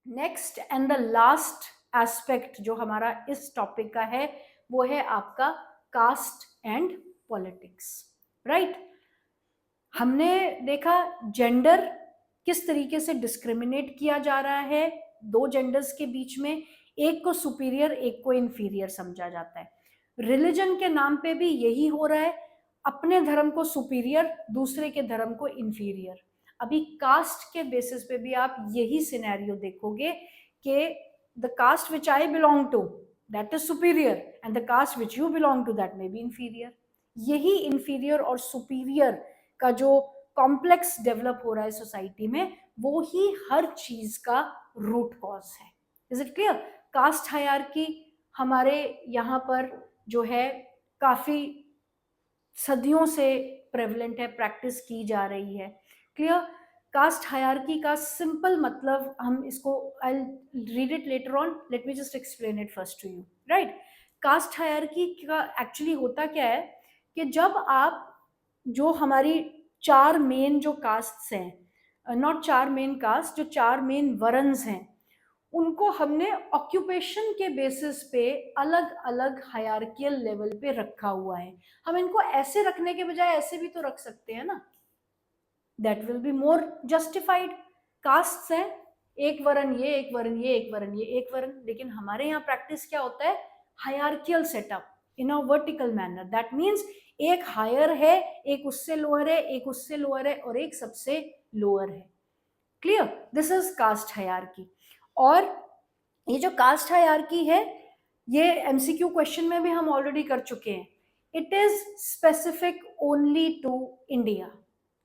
Next and the last aspect जो हमारा इस टॉपिक का है वो है आपका कास्ट एंड पॉलिटिक्स, राइट। हमने देखा जेंडर किस तरीके से डिस्क्रिमिनेट किया जा रहा है दो जेंडर्स के बीच में, एक को सुपीरियर एक को इंफीरियर समझा जाता है। रिलीजन के नाम पे भी यही हो रहा है, अपने धर्म को सुपीरियर, दूसरे के धर्म को इंफीरियर। अभी कास्ट के बेसिस पे भी आप यही सिनेरियो देखोगे कि the caste which I belong to that is superior and the caste which you belong to that may be inferior. यही इंफीरियर और सुपीरियर का जो कॉम्प्लेक्स डेवलप हो रहा है सोसाइटी में, वो ही हर चीज का रूट कॉज है। Is it clear? Caste hierarchy हमारे यहाँ पर जो है काफी सदियों से प्रेवलेंट है, प्रैक्टिस की जा रही है। क्लियर? कास्ट हायरार्की का सिंपल मतलब हम इसको, I read it later on, let me just explain it first to you, right. Caste hierarchy का एक्चुअली होता क्या है कि जब आप जो हमारी चार मेन जो कास्ट्स हैं, नॉट चार मेन कास्ट, जो चार मेन वर्न्स हैं, उनको हमने ऑक्यूपेशन के बेसिस पे अलग अलग हायरार्कियल लेवल पे रखा हुआ है। हम इनको ऐसे रखने के बजाय ऐसे भी तो रख सकते हैं ना, that will be more justified. Castes हैं, एक वर्ण ये, एक वर्ण ये, एक वर्ण ये, एक वर्ण, लेकिन हमारे यहाँ प्रैक्टिस क्या होता है, hierarchical setup in a vertical manner. That means एक हायर है, एक उससे लोअर है, एक उससे लोअर है और एक सबसे लोअर है। Clear? This is caste hierarchy. और ये जो कास्ट हायरार्की है, ये एमसीक्यू क्वेश्चन में भी हम ऑलरेडी कर चुके हैं। It is specific only to India,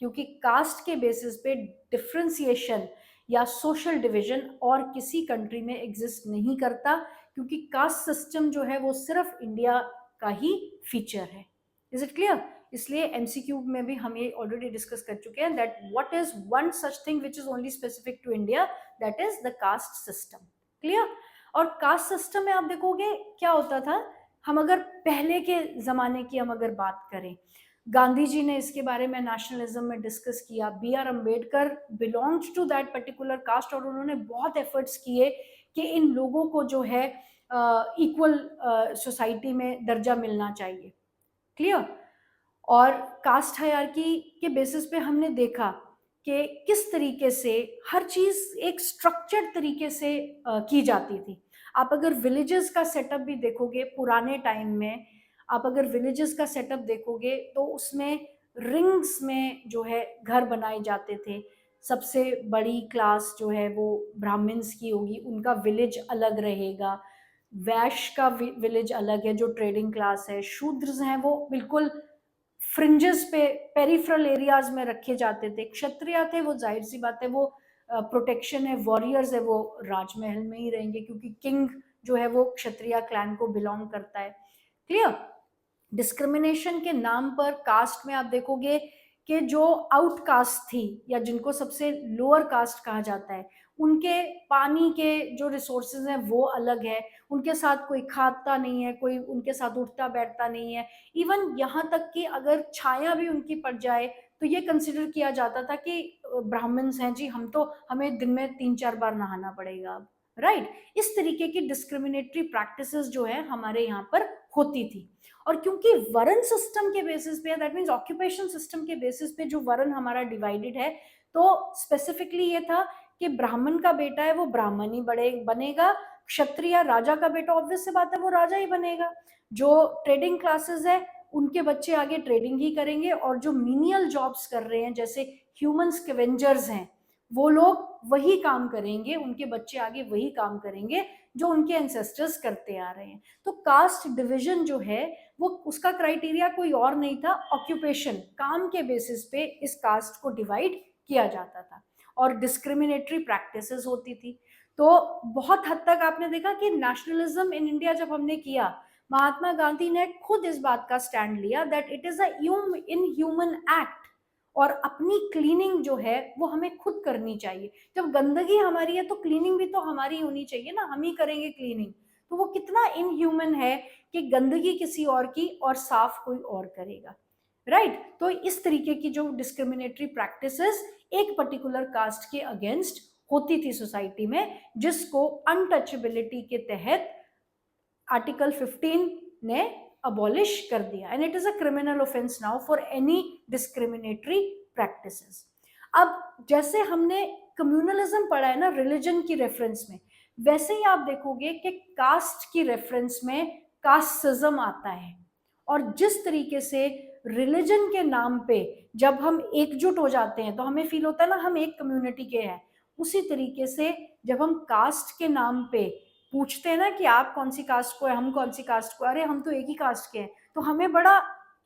क्योंकि कास्ट के बेसिस पे डिफ्रेंसिएशन या सोशल डिवीजन और किसी कंट्री में एग्जिस्ट नहीं करता, क्योंकि कास्ट सिस्टम जो है वो सिर्फ इंडिया का ही फीचर है। Is it clear? इसलिए एमसीक्यू में भी हम ये ऑलरेडी डिस्कस कर चुके हैं that what is one such thing which is only specific to India, that is the caste system. Clear? और कास्ट सिस्टम में आप देखोगे क्या होता था, हम अगर पहले के जमाने की हम अगर बात करें, गांधी जी ने इसके बारे में नेशनलिज्म में डिस्कस किया, B R Ambedkar belongs to that particular caste, और उन्होंने बहुत एफर्ट्स किए कि इन लोगों को जो है इक्वल सोसाइटी में दर्जा मिलना चाहिए। क्लियर? और कास्ट हायरार्की के बेसिस पे हमने देखा कि किस तरीके से हर चीज एक स्ट्रक्चर्ड तरीके से की जाती थी। आप अगर विलेजेस का सेटअप भी देखोगे पुराने टाइम में, आप अगर विलेजेस का सेटअप देखोगे तो उसमें रिंग्स में जो है घर बनाए जाते थे। सबसे बड़ी क्लास जो है वो ब्राह्मण्स की होगी, उनका विलेज अलग रहेगा। वैश्य का विलेज अलग है जो ट्रेडिंग क्लास है। शूद्र हैं वो बिल्कुल फ्रिंजेस पे, पेरिफेरल एरियाज में रखे जाते थे। क्षत्रिय थे वो जाहिर सी बात है वो प्रोटेक्शन है, वॉरियर्स है, वो राजमहल में ही रहेंगे क्योंकि किंग जो है वो क्षत्रिय क्लैन को बिलोंग करता है। क्लियर? डिस्क्रिमिनेशन के नाम पर कास्ट में आप देखोगे कि जो आउटकास्ट थी या जिनको सबसे लोअर कास्ट कहा जाता है, उनके पानी के जो रिसोर्सेज हैं वो अलग है, उनके साथ कोई खाता नहीं है, कोई उनके साथ उठता बैठता नहीं है। इवन यहाँ तक कि अगर छाया भी उनकी पड़ जाए तो ये कंसिडर किया जाता था कि ब्राह्मण्स हैं जी, हम तो, हमें दिन में 3-4 बार नहाना पड़ेगा अब, राइट। इस तरीके की डिस्क्रिमिनेटरी प्रैक्टिसेस जो है हमारे यहाँ पर होती थी। और क्योंकि वर्ण सिस्टम के बेसिस पे, दैट मीन्स ऑक्यूपेशन सिस्टम के बेसिस पे जो वर्ण हमारा डिवाइडेड है, तो स्पेसिफिकली ये था कि ब्राह्मण का बेटा है वो ब्राह्मण ही बनेगा, क्षत्रिय राजा का बेटा ऑब्वियस से बात है वो राजा ही बनेगा, जो ट्रेडिंग क्लासेस है उनके बच्चे आगे ट्रेडिंग ही करेंगे, और जो मीनियल जॉब्स कर रहे हैं जैसे ह्यूमन स्कैवेंजर्स हैं वो लोग वही काम करेंगे, उनके बच्चे आगे वही काम करेंगे जो उनके एंसेस्टर्स करते आ रहे हैं। तो कास्ट डिवीजन जो है वो, उसका क्राइटेरिया कोई और नहीं था, ऑक्यूपेशन, काम के बेसिस पे इस कास्ट को डिवाइड किया जाता था और डिस्क्रिमिनेटरी प्रैक्टिसेस होती थी। तो बहुत हद तक आपने देखा कि नेशनलिज्म इन इंडिया जब हमने किया, महात्मा गांधी ने खुद इस बात का स्टैंड लिया that it is a in human act, और अपनी क्लीनिंग जो है वो हमें खुद करनी चाहिए। जब गंदगी हमारी है तो क्लीनिंग भी तो हमारी होनी चाहिए ना, हम ही करेंगे क्लीनिंग, तो वो कितना इनह्यूमन है कि गंदगी किसी और की और साफ कोई और करेगा, राइट। तो इस तरीके की जो डिस्क्रिमिनेटरी प्रैक्टिसेस एक पर्टिकुलर कास्ट के अगेंस्ट होती थी सोसाइटी में, जिसको अनटचेबिलिटी के तहत आर्टिकल 15 ने अबॉलिश कर दिया, and it is a criminal offence now for any discriminatory practices. अब जैसे हमने कम्युनलिज्म पढ़ा है ना रिलीजन की रेफरेंस में, वैसे ही आप देखोगे कि कास्ट की रेफरेंस में कास्टिज्म आता है। और जिस तरीके से रिलीजन के नाम पे जब हम एकजुट हो जाते हैं तो हमें फील होता है ना हम एक कम्युनिटी के हैं, उसी तरीके से जब हम कास्ट के नाम पे पूछते हैं ना कि आप कौन सी कास्ट को है, हम कौन सी कास्ट को, अरे हम तो एक ही कास्ट के हैं, तो हमें बड़ा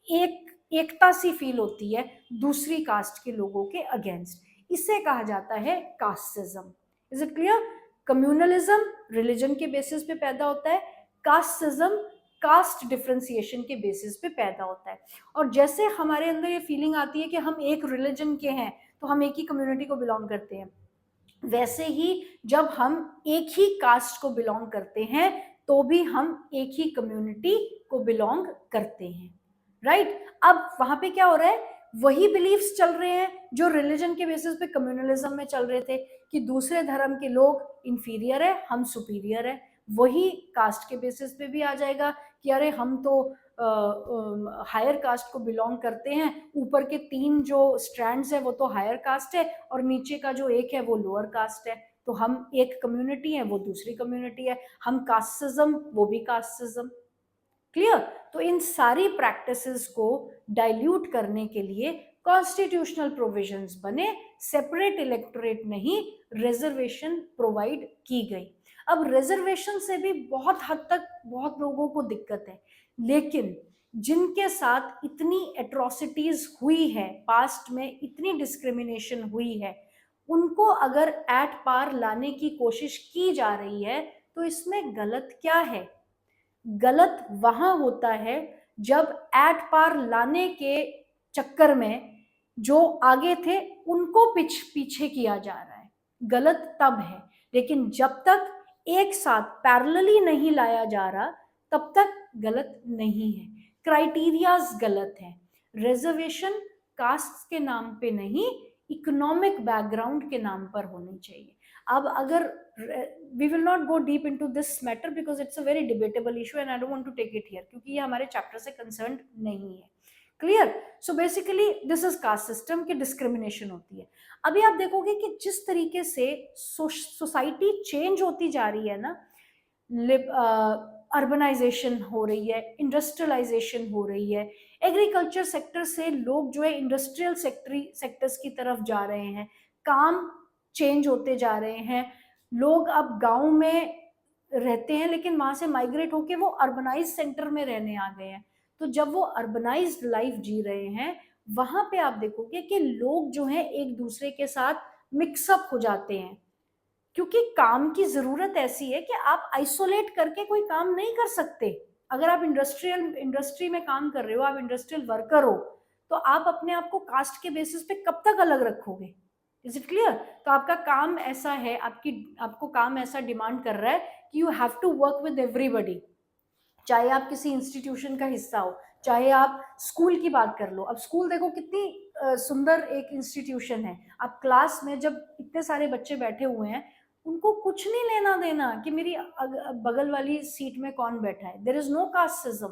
एकता सी फील होती है दूसरी कास्ट के लोगों के अगेंस्ट। इसे कहा जाता है casteism. Is it clear? Communalism religion के बेसिस पे पैदा होता है, कास्टिज्म कास्ट डिफरेंशिएशन के बेसिस पे पैदा होता है। और जैसे हमारे अंदर ये फीलिंग आती है कि हम एक रिलीजन के हैं तो हम एक ही कम्युनिटी को बिलोंग करते हैं, वैसे ही जब हम एक ही कास्ट को बिलोंग करते हैं तो भी हम एक ही कम्युनिटी को बिलोंग करते हैं, राइट? अब वहां पे क्या हो रहा है, वही बिलीफ्स चल रहे हैं जो रिलीजन के बेसिस पे कम्युनलिज्म में चल रहे थे कि दूसरे धर्म के लोग इंफीरियर है, हम सुपीरियर है। वही कास्ट के बेसिस पे भी आ जाएगा कि अरे हम तो हायर कास्ट को बिलोंग करते हैं, ऊपर के 3 जो स्ट्रैंड्स है वो तो हायर कास्ट है और नीचे का जो एक है वो लोअर कास्ट है, तो हम एक कम्युनिटी है वो दूसरी कम्युनिटी है, हम कास्टिज्म वो भी कास्टिज्म। क्लियर? तो इन सारी प्रैक्टिसेस को डाइल्यूट करने के लिए कॉन्स्टिट्यूशनल प्रोविजंस बने, सेपरेट इलेक्टोरेट नहीं, रिजर्वेशन प्रोवाइड की गई। अब रिजर्वेशन से भी बहुत हद तक बहुत लोगों को दिक्कत है, लेकिन जिनके साथ इतनी एट्रोसिटीज हुई है पास्ट में, इतनी डिस्क्रिमिनेशन हुई है, उनको अगर एट पार लाने की कोशिश की जा रही है तो इसमें गलत क्या है? गलत वहां होता है जब एट पार लाने के चक्कर में जो आगे थे उनको पीछे किया जा रहा है, गलत तब है। लेकिन जब तक एक साथ पैरेलली नहीं लाया जा रहा तब तक गलत नहीं है। क्राइटेरियाज गलत है। रिजर्वेशन कास्ट के नाम पे नहीं, इकोनॉमिक बैकग्राउंड के नाम पर होनी चाहिए। अब अगर we will not go deep into this matter because it's a very debatable issue and I don't want to take it here क्योंकि ये हमारे चैप्टर से कंसर्न नहीं है। Clear? So basically this is caste system की discrimination होती है। अभी आप देखोगे कि जिस तरीके से सोसाइटी चेंज होती जा रही है ना, अर्बनाइजेशन हो रही है, इंडस्ट्रियलाइजेशन हो रही है, एग्रीकल्चर सेक्टर से लोग जो है इंडस्ट्रियल सेक्टर्स की तरफ जा रहे हैं, काम चेंज होते जा रहे हैं, लोग अब गांव में रहते हैं लेकिन वहां से माइग्रेट होके वो अर्बनाइज सेंटर में रहने आ गए हैं। तो जब वो अर्बनाइज्ड लाइफ जी रहे हैं वहां पे आप देखोगे कि लोग जो हैं एक दूसरे के साथ मिक्सअप हो जाते हैं, क्योंकि काम की जरूरत ऐसी है कि आप आइसोलेट करके कोई काम नहीं कर सकते। अगर आप इंडस्ट्री में काम कर रहे हो, आप इंडस्ट्रियल वर्कर हो, तो आप अपने आप को कास्ट के बेसिस पे कब तक अलग रखोगे? Is it clear? तो आपका काम ऐसा है, आपको काम ऐसा डिमांड कर रहा है कि you have to work with everybody, चाहे आप किसी इंस्टीट्यूशन का हिस्सा हो, चाहे आप स्कूल की बात कर लो। अब स्कूल देखो कितनी सुंदर एक इंस्टीट्यूशन है। आप क्लास में जब इतने सारे बच्चे बैठे हुए हैं, उनको कुछ नहीं लेना देना कि मेरी बगल वाली सीट में कौन बैठा है। There is no casteism.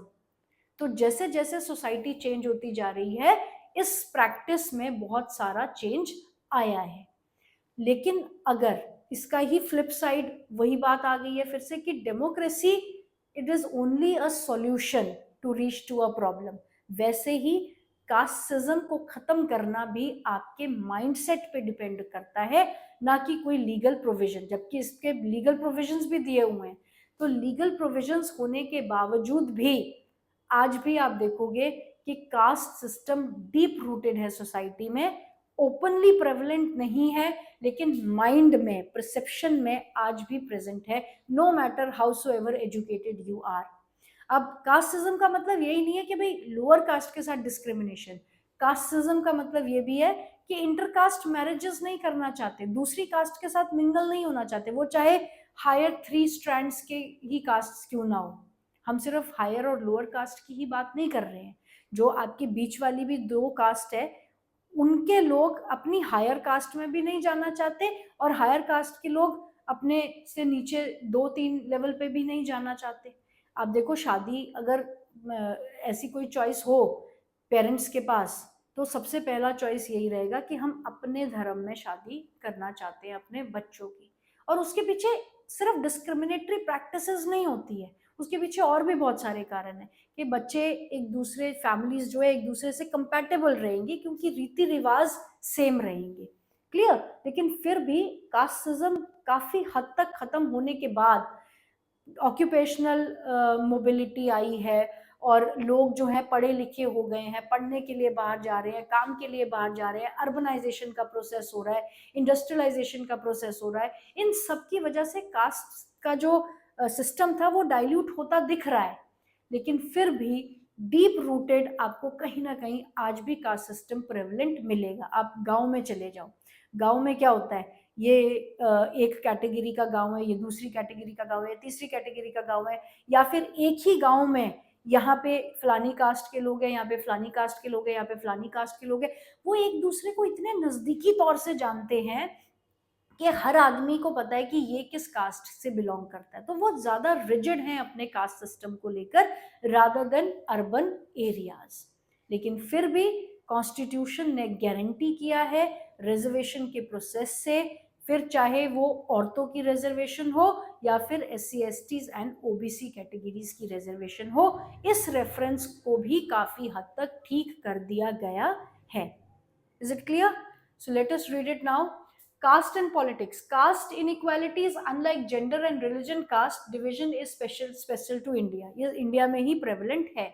तो जैसे जैसे सोसाइटी चेंज होती जा रही है, इस प्रैक्टिस में बहुत सारा चेंज आया है। लेकिन अगर इसका ही फ्लिप साइड वही बात आ गई है फिर से कि democracy it is only a solution to reach to a problem, वैसे ही कास्टिज्म को खत्म करना भी आपके माइंडसेट पे डिपेंड करता है, ना कि कोई लीगल प्रोविजन। जबकि इसके लीगल प्रोविजंस भी दिए हुए हैं, तो लीगल प्रोविजंस होने के बावजूद भी आज भी आप देखोगे कि कास्ट सिस्टम डीप रूटेड है सोसाइटी में, ओपनली प्रेवलेंट नहीं है, लेकिन माइंड में, परसेप्शन में आज भी प्रेजेंट है, no matter how so ever educated you are. अब कास्टिज्म का मतलब यही नहीं है कि भाई लोअर कास्ट के साथ डिस्क्रिमिनेशन। कास्टिज्म का मतलब ये भी है कि इंटरकास्ट मैरिजेस नहीं करना चाहते, दूसरी कास्ट के साथ मिंगल नहीं होना चाहते, वो चाहे हायर 3 स्ट्रैंड्स के ही कास्ट क्यों ना हो। हम सिर्फ हायर और लोअर कास्ट की ही बात नहीं कर रहे हैं, जो आपकी बीच वाली भी 2 कास्ट है उनके लोग अपनी हायर कास्ट में भी नहीं जाना चाहते और हायर कास्ट के लोग अपने से नीचे 2-3 लेवल पे भी नहीं जाना चाहते। आप देखो, शादी अगर ऐसी कोई चॉइस हो पेरेंट्स के पास, तो सबसे पहला चॉइस यही रहेगा कि हम अपने धर्म में शादी करना चाहते हैं अपने बच्चों की। और उसके पीछे सिर्फ डिस्क्रिमिनेटरी प्रैक्टिसेस नहीं होती है, उसके पीछे और भी बहुत सारे कारण हैं कि बच्चे एक दूसरे, फैमिलीज जो है एक दूसरे से कंपैटिबल रहेंगी क्योंकि रीति रिवाज सेम रहेंगे। क्लियर? लेकिन फिर भी कास्टिज्म काफी हद तक खत्म होने के बाद ऑक्यूपेशनल मोबिलिटी आई है और लोग जो है पढ़े लिखे हो गए हैं, पढ़ने के लिए बाहर जा रहे हैं, काम के लिए बाहर जा रहे हैं, अर्बनाइजेशन का प्रोसेस हो रहा है, इंडस्ट्रियलाइजेशन का प्रोसेस हो रहा है। इन सब की वजह से कास्ट का जो सिस्टम था वो डाइल्यूट होता दिख रहा है, लेकिन फिर भी डीप रूटेड आपको कहीं ना कहीं आज भी कास्ट सिस्टम प्रेवलेंट मिलेगा। आप गांव में चले जाओ, गांव में क्या होता है, ये एक कैटेगरी का गांव है, ये दूसरी कैटेगरी का गांव है, तीसरी कैटेगरी का गांव है, या फिर एक ही गांव में यहाँ पे फलानी कास्ट के लोग हैं, यहाँ पे फलानी कास्ट के लोग हैं, यहाँ पे फलानी कास्ट के लोग हैं, वो एक दूसरे को इतने नजदीकी तौर से जानते हैं कि हर आदमी को पता है कि ये किस कास्ट से बिलोंग करता है। तो वो ज्यादा रिजिड हैं अपने कास्ट सिस्टम को लेकर रादर देन अर्बन एरियाज। लेकिन फिर भी कॉन्स्टिट्यूशन ने गारंटी किया है रिजर्वेशन के प्रोसेस से, फिर चाहे वो औरतों की रिजर्वेशन हो या फिर SC/STs एंड OBC कैटेगरीज की रिजर्वेशन हो, इस रेफरेंस को भी काफी हद तक ठीक कर दिया गया है। Is it clear? So let us read it now. Caste and politics. Caste inequalities, unlike gender and religion, caste division is special to India. ये इंडिया में ही prevalent है।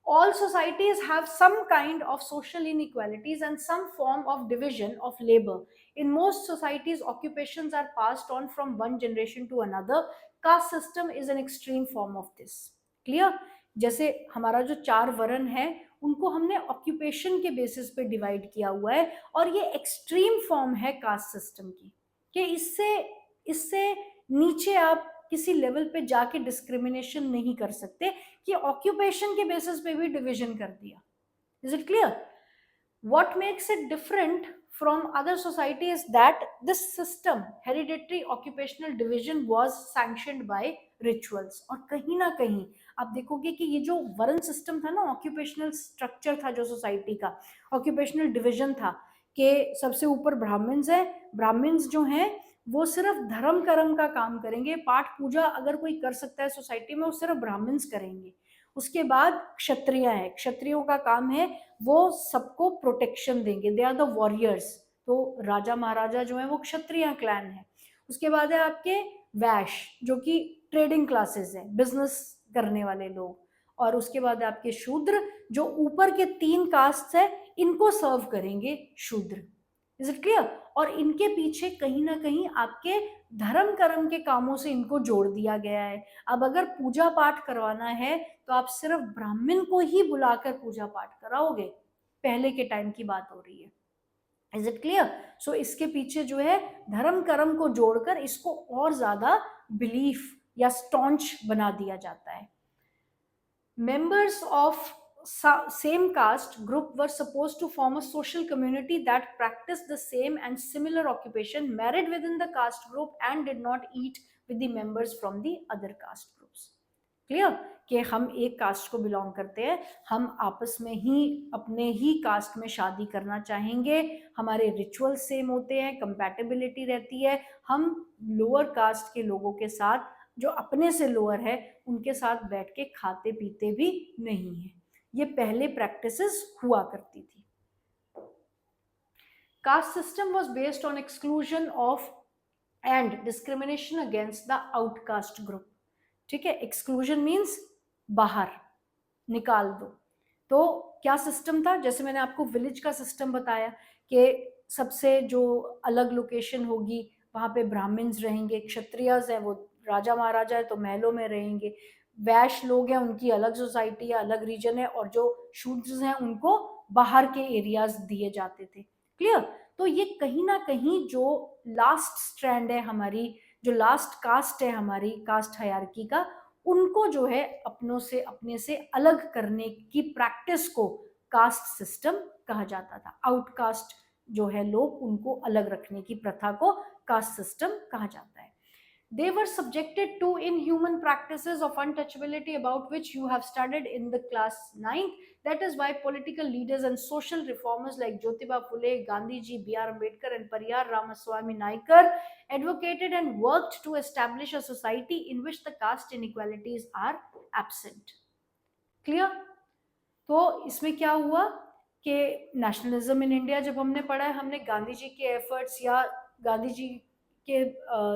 All societies have some kind of social inequalities and some form of division of labor. In most societies, occupations are passed on from one generation to another. Caste system is an extreme form of this. Clear? जैसे हमारा जो 4 वर्ण है उनको हमने occupation के basis पे divide किया हुआ है, और ये एक्सट्रीम फॉर्म है कास्ट सिस्टम की कि इससे इससे नीचे आप किसी लेवल पे जाके डिस्क्रिमिनेशन नहीं कर सकते, कि ऑक्यूपेशन के बेसिस पे भी डिवीजन कर दिया। Is it clear? What makes it different from other society is that this system, hereditary occupational division, was sanctioned by rituals. और कहीं ना कहीं आप देखोगे कि ये जो वर्ण सिस्टम था ना, ऑक्यूपेशनल स्ट्रक्चर था जो सोसाइटी का, ऑक्यूपेशनल डिवीजन था कि सबसे ऊपर ब्राह्मण्स है, ब्राह्मण्स जो हैं वो सिर्फ धर्म कर्म का काम करेंगे, पाठ पूजा अगर कोई कर सकता है सोसाइटी में वो सिर्फ ब्राह्मण्स करेंगे। उसके बाद क्षत्रिय है, क्षत्रियों का काम है वो सबको प्रोटेक्शन देंगे, दे आर द वॉरियर्स। तो राजा महाराजा जो है वो क्षत्रिय क्लैन है। उसके बाद है आपके वैश्य जो कि ट्रेडिंग क्लासेस है, बिजनेस करने वाले लोग। और उसके बाद आपके शूद्र जो ऊपर के 3 कास्ट है इनको सर्व करेंगे शूद्र। Is it clear? और इनके पीछे कहीं ना कहीं आपके धर्म कर्म के कामों से इनको जोड़ दिया गया है। अब अगर पूजा पाठ करवाना है तो आप सिर्फ ब्राह्मण को ही बुलाकर पूजा पाठ कराओगे, पहले के टाइम की बात हो रही है। Is it clear? सो इसके पीछे जो है धर्म कर्म को जोड़कर इसको और ज्यादा बिलीफ या स्टॉन्च बना दिया जाता है। Members of same caste group were supposed to form a social community that practiced the same and similar occupation, married within the caste group, and did not eat with the members from the other caste groups. Clear? कि हम एक cast को belong करते हैं, हम आपस में ही अपने ही कास्ट में शादी करना चाहेंगे, हमारे रिचुअल सेम होते हैं, कंपैटिबिलिटी रहती है, हम लोअर कास्ट के लोगों के साथ जो अपने से लोअर है उनके साथ बैठ के खाते पीते भी नहीं है। ये पहले प्रैक्टिसेस हुआ करती थी। Caste system was based on exclusion of and discrimination against the outcast group. ठीक है, एक्सक्लूजन मीन्स बाहर निकाल दो। तो क्या सिस्टम था, जैसे मैंने आपको विलेज का सिस्टम बताया कि सबसे जो अलग लोकेशन होगी वहां पे ब्राह्मण्स रहेंगे, क्षत्रियज है वो राजा महाराजा है तो महलों में रहेंगे, वैश्य लोग हैं उनकी अलग सोसाइटी है, अलग रीजन है, और जो शूद्र हैं उनको बाहर के एरियाज दिए जाते थे। क्लियर? तो ये कहीं ना कहीं जो लास्ट स्ट्रैंड है हमारी, जो लास्ट कास्ट है हमारी कास्ट हायरार्की का, उनको जो है अपनों से अपने से अलग करने की प्रैक्टिस को कास्ट सिस्टम कहा जाता था। आउटकास्ट जो है लोग, उनको अलग रखने की प्रथा को कास्ट सिस्टम कहा जाता है। They were subjected to inhuman practices of untouchability about which you have studied in the class 9th. That is why political leaders and social reformers like Jyotiba Phule, Gandhiji, B.R. Ambedkar and Pariyar Ramaswamy Naikar advocated and worked to establish a society in which the caste inequalities are absent. Clear? तो इसमें क्या हुआ कि nationalism in India जब हमने पढ़ा है, हमने गांधी जी के एफर्ट्स या गांधी जी के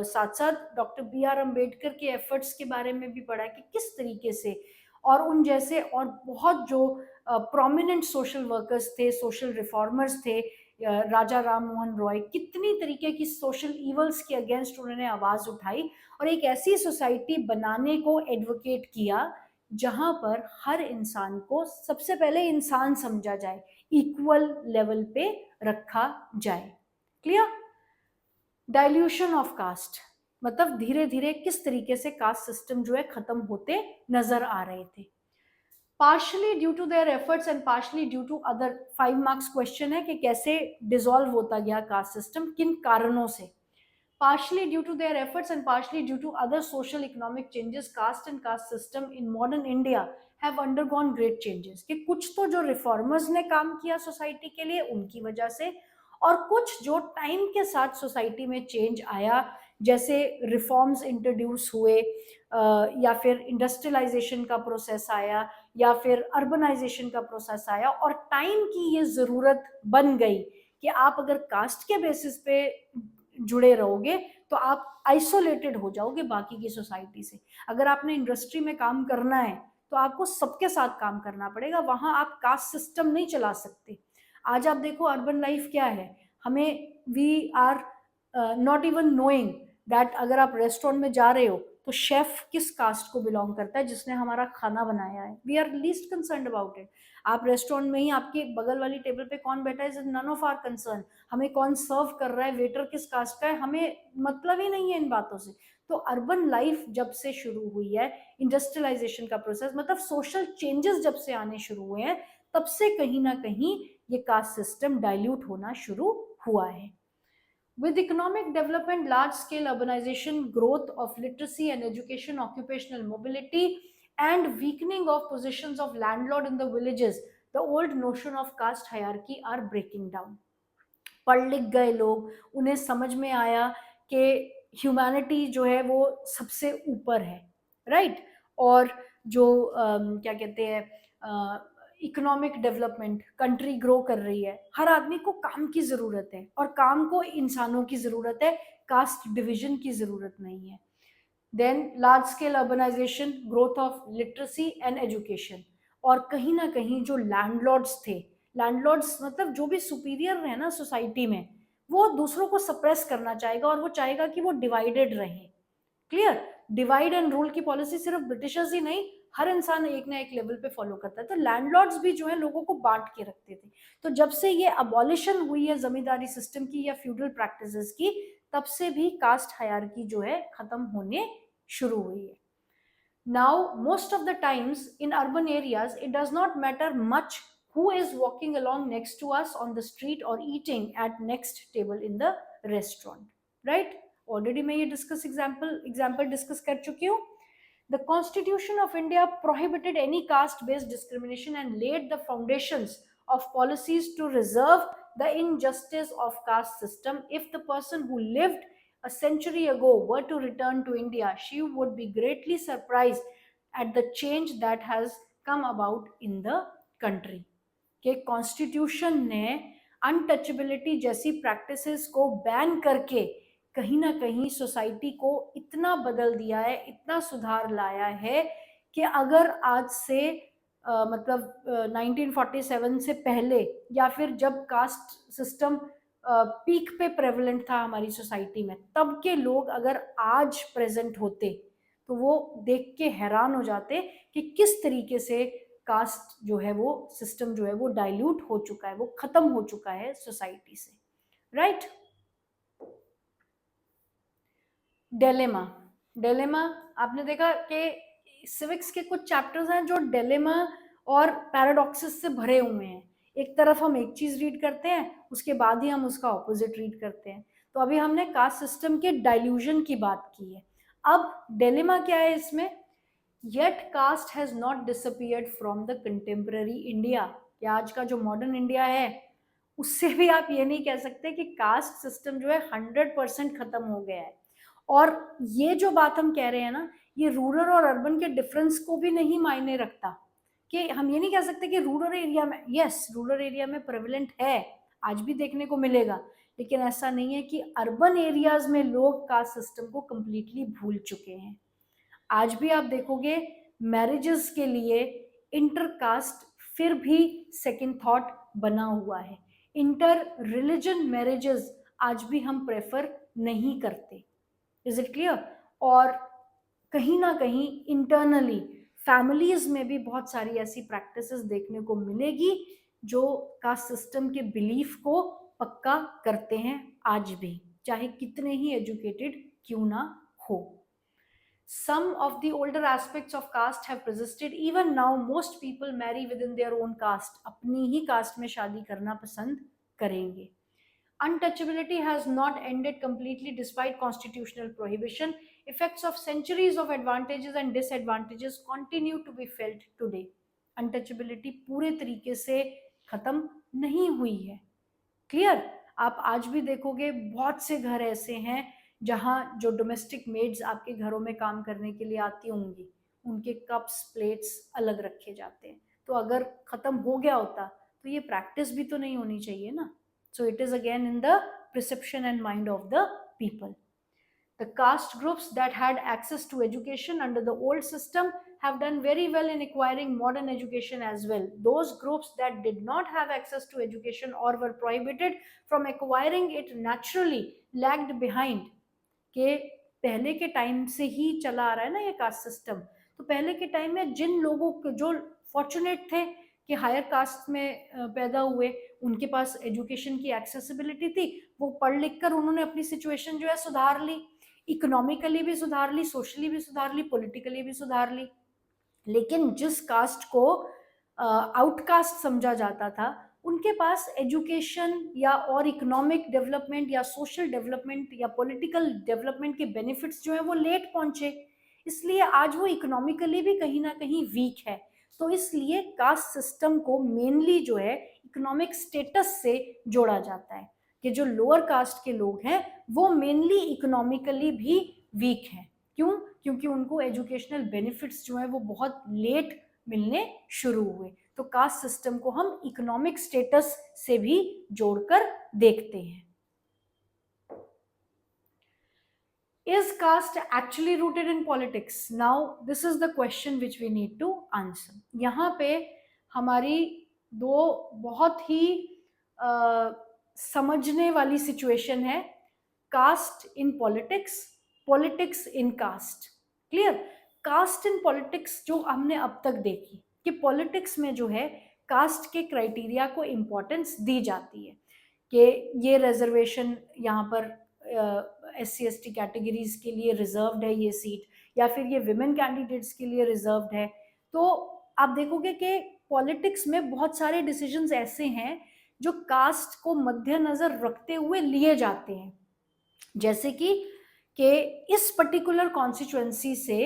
साथ साथ डॉक्टर बी आर अम्बेडकर के एफर्ट्स के बारे में भी पढ़ा है कि किस तरीके से, और उन जैसे और बहुत जो प्रोमिनेंट सोशल वर्कर्स थे, सोशल रिफॉर्मर्स थे, राजा राम मोहन रॉय, कितनी तरीके की सोशल इवल्स के अगेंस्ट उन्होंने आवाज उठाई और एक ऐसी सोसाइटी बनाने को एडवोकेट किया जहां पर हर इंसान को सबसे पहले इंसान समझा जाए, इक्वल लेवल पे रखा जाए। क्लियर? डाइल्यूशन ऑफ कास्ट मतलब धीरे धीरे किस तरीके से कास्ट सिस्टम जो है खत्म होते नजर आ रहे थे। Partially due to their efforts and partially due to other 5 marks question है कि कैसे डिसॉल्व होता गया कास्ट सिस्टम, किन कारणों से। Partially due to their efforts and partially due to other social economic changes, caste and caste system in modern India have undergone great changes. कि कुछ तो जो रिफॉर्मर्स ने काम किया सोसाइटी के लिए उनकी वजह से, और कुछ जो टाइम के साथ सोसाइटी में चेंज आया, जैसे रिफॉर्म्स इंट्रोड्यूस हुए, या फिर इंडस्ट्रियलाइजेशन का प्रोसेस आया, या फिर अर्बनाइजेशन का प्रोसेस आया, और टाइम की ये ज़रूरत बन गई कि आप अगर कास्ट के बेसिस पे जुड़े रहोगे तो आप आइसोलेटेड हो जाओगे बाकी की सोसाइटी से। अगर आपने इंडस्ट्री में काम करना है तो आपको सबके साथ काम करना पड़ेगा, वहां आप कास्ट सिस्टम नहीं चला सकते। आज आप देखो अर्बन लाइफ क्या है, हमें we are not even knowing that अगर आप रेस्टोरेंट में जा रहे हो तो शेफ किस कास्ट को बिलोंग करता है जिसने हमारा खाना बनाया है। We are least concern about it. आप रेस्टोरेंट में ही आपके बगल वाली टेबल पे कौन बैठा है is none of our concern. हमें कौन सर्व कर रहा है, वेटर किस कास्ट का है, हमें मतलब ही नहीं है इन बातों से। तो अर्बन लाइफ जब से शुरू हुई है, इंडस्ट्रियलाइजेशन का प्रोसेस मतलब सोशल चेंजेस जब से आने शुरू हुए हैं, तब से कहीं ना कहीं ये कास्ट सिस्टम डाइल्यूट होना शुरू हुआ है। With economic development, large-scale urbanization, growth of literacy and education, occupational mobility, and weakening of positions of landlord in the villages, the old notion of caste hierarchy are breaking down. पढ़ लिख गए लोग, उन्हें समझ में आया कि ह्यूमैनिटी जो है वो सबसे ऊपर है, राइट? और जो क्या कहते हैं, इकोनॉमिक डेवलपमेंट, कंट्री ग्रो कर रही है, हर आदमी को काम की ज़रूरत है और काम को इंसानों की ज़रूरत है, कास्ट डिविजन की ज़रूरत नहीं है। Then large scale urbanisation, growth of literacy and education, और कहीं ना कहीं जो लैंडलॉर्ड्स थे, लैंडलॉर्ड्स मतलब जो भी सुपीरियर है ना सोसाइटी में, वो दूसरों को सप्रेस करना चाहेगा और वो चाहेगा कि वो डिवाइडेड रहे। क्लियर? डिवाइड एंड रूल की पॉलिसी सिर्फ ब्रिटिशर्स ही नहीं, हर इंसान एक ना एक लेवल पे फॉलो करता है। तो लैंडलॉर्ड्स भी जो है लोगों को बांट के रखते थे। तो जब से ये अबॉलिशन हुई है जमींदारी सिस्टम की या फ्यूडल प्रैक्टिसेस की, तब से भी कास्ट हायरार्की जो है खत्म होने शुरू हुई है। Now, most of the times in urban areas, it does not matter much who is walking along next to us on the street or eating at next table in the restaurant, right? Already मैं ये example discuss कर चुकी हूँ। The Constitution of India prohibited any caste-based discrimination and laid the foundations of policies to reserve the injustice of caste system. If the person who lived a century ago were to return to India, she would be greatly surprised at the change that has come about in the country. कि constitution ने untouchability जैसी practices को ban करके कहीं ना कहीं society को इतना बदल दिया है, इतना सुधार लाया है कि अगर आज से मतलब 1947 से पहले या फिर जब कास्ट सिस्टम पीक पे प्रेवलेंट था हमारी सोसाइटी में, तब के लोग अगर आज प्रेजेंट होते तो वो देख के हैरान हो जाते कि किस तरीके से कास्ट जो है वो सिस्टम जो है वो डाइल्यूट हो चुका है, वो खत्म हो चुका है सोसाइटी से, राइट? डेलेमा आपने देखा कि सिविक्स के कुछ चैप्टर्स हैं जो डेलेमा और पैराडॉक्सेस से भरे हुए हैं। एक तरफ हम एक चीज रीड करते हैं, उसके बाद ही हम उसका ऑपोजिट रीड करते हैं। तो अभी हमने कास्ट सिस्टम के डाइल्यूजन की बात की है। अब डिलेमा क्या है इसमें? Yet caste has not disappeared from the contemporary India. कि आज का जो मॉडर्न इंडिया है उससे भी आप ये नहीं कह सकते कि कास्ट सिस्टम जो है 100% खत्म हो गया है। और ये जो बात हम कह रहे हैं ना, ये रूरल और अर्बन के डिफरेंस को भी नहीं मायने रखता। कि हम ये नहीं कह सकते कि रूरल एरिया में, यस रूरल एरिया में प्रेवलेंट है, आज भी देखने को मिलेगा, लेकिन ऐसा नहीं है कि अर्बन एरियाज में लोग कास्ट सिस्टम को कंप्लीटली भूल चुके हैं। आज भी आप देखोगे मैरिजेस के लिए इंटरकास्ट फिर भी सेकंड थॉट बना हुआ है। इंटर रिलीजन मैरिजेस आज भी हम प्रेफर नहीं करते। Is it clear? और कहीं ना कहीं इंटरनली फैमिलीज में भी बहुत सारी ऐसी प्रैक्टिसेस देखने को मिलेगी जो कास्ट सिस्टम के बिलीफ को पक्का करते हैं आज भी, चाहे कितने ही एजुकेटेड क्यों ना हो। Some of the older aspects of caste have persisted. Even now, most people marry within their own caste. अपनी ही caste में शादी करना पसंद करेंगे। Untouchability has not ended completely despite constitutional prohibition. Effects of centuries of advantages and disadvantages continue to be felt today. Untouchability पूरे तरीके से खत्म नहीं हुई है। क्लियर? आप आज भी देखोगे बहुत से घर ऐसे हैं जहाँ जो डोमेस्टिक मेड्स आपके घरों में काम करने के लिए आती होंगी, उनके कप्स प्लेट्स अलग रखे जाते हैं। तो अगर खत्म हो गया होता तो ये प्रैक्टिस भी तो नहीं होनी चाहिए ना। So it is again in the perception and mind of the people. The caste groups that had access to education under the old system have done very well in acquiring modern education as well. Those groups that did not have access to education or were prohibited from acquiring it naturally lagged behind. कि पहले के time से ही चला आ रहा है ना ये caste system. तो पहले के टाइम में जिन लोगों को जो फॉर्चुनेट थे कि हायर कास्ट में पैदा हुए, उनके पास एजुकेशन की एक्सेसिबिलिटी थी, वो पढ़ लिख कर उन्होंने अपनी सिचुएशन जो है सुधार ली, इकोनॉमिकली भी सुधार ली, सोशली भी सुधार ली, पॉलिटिकली भी सुधार ली। लेकिन जिस कास्ट को आउटकास्ट समझा जाता था, उनके पास एजुकेशन या और इकोनॉमिक डेवलपमेंट या सोशल डेवलपमेंट या पॉलिटिकल डेवलपमेंट के बेनिफिट्स जो है वो लेट पहुंचे, इसलिए आज वो इकोनॉमिकली भी कहीं ना कहीं वीक है। तो इसलिए कास्ट सिस्टम को मेनली जो है इकोनॉमिक स्टेटस से जोड़ा जाता है कि जो लोअर कास्ट के लोग हैं वो मेनली इकोनॉमिकली भी वीक हैं। क्यों? क्योंकि उनको एजुकेशनल बेनिफिट्स जो है वो बहुत लेट मिलने शुरू हुए। तो कास्ट सिस्टम को हम इकोनॉमिक स्टेटस से भी जोड़कर देखते हैं। Is caste actually rooted in politics? Now this is the question which we need to answer. यहाँ पे हमारी दो बहुत ही समझने वाली सिचुएशन है, caste in politics, politics in caste. Clear? Caste in politics जो हमने अब तक देखी कि पॉलिटिक्स में जो है कास्ट के क्राइटेरिया को इम्पोर्टेंस दी जाती है कि ये रिजर्वेशन यहाँ पर SC/ST कैटेगरीज के लिए रिजर्व्ड है ये सीट, या फिर ये विमेन कैंडिडेट्स के लिए रिजर्व्ड है। तो आप देखोगे कि पॉलिटिक्स में बहुत सारे डिसीजंस ऐसे हैं जो कास्ट को मद्देनजर रखते हुए लिए जाते हैं। जैसे कि इस पर्टिकुलर कॉन्स्टिट्यूएंसी से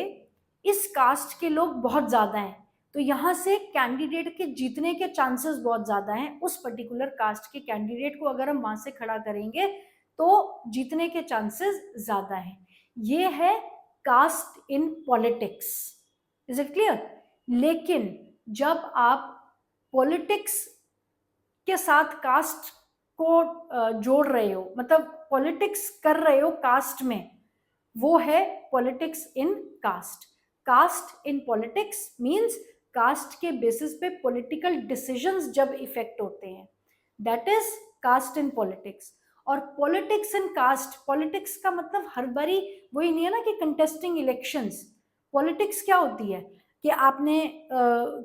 इस कास्ट के लोग बहुत ज़्यादा हैं, तो यहाँ से कैंडिडेट के जीतने के चांसेस बहुत ज़्यादा हैं। उस पर्टिकुलर कास्ट के कैंडिडेट को अगर हम वहाँ से खड़ा करेंगे तो जीतने के चांसेस ज़्यादा हैं। ये है caste in politics. Is it clear? लेकिन जब आप पॉलिटिक्स के साथ कास्ट को जोड़ रहे हो, मतलब पॉलिटिक्स कर रहे हो कास्ट में, वो है politics in caste. Caste in politics means caste के बेसिस पे पॉलिटिकल डिसीजंस जब इफेक्ट होते हैं, that is caste in politics. और पॉलिटिक्स इन कास्ट, पॉलिटिक्स का मतलब हर बारी वही नहीं है ना कि कंटेस्टिंग इलेक्शंस। पॉलिटिक्स क्या होती है कि आपने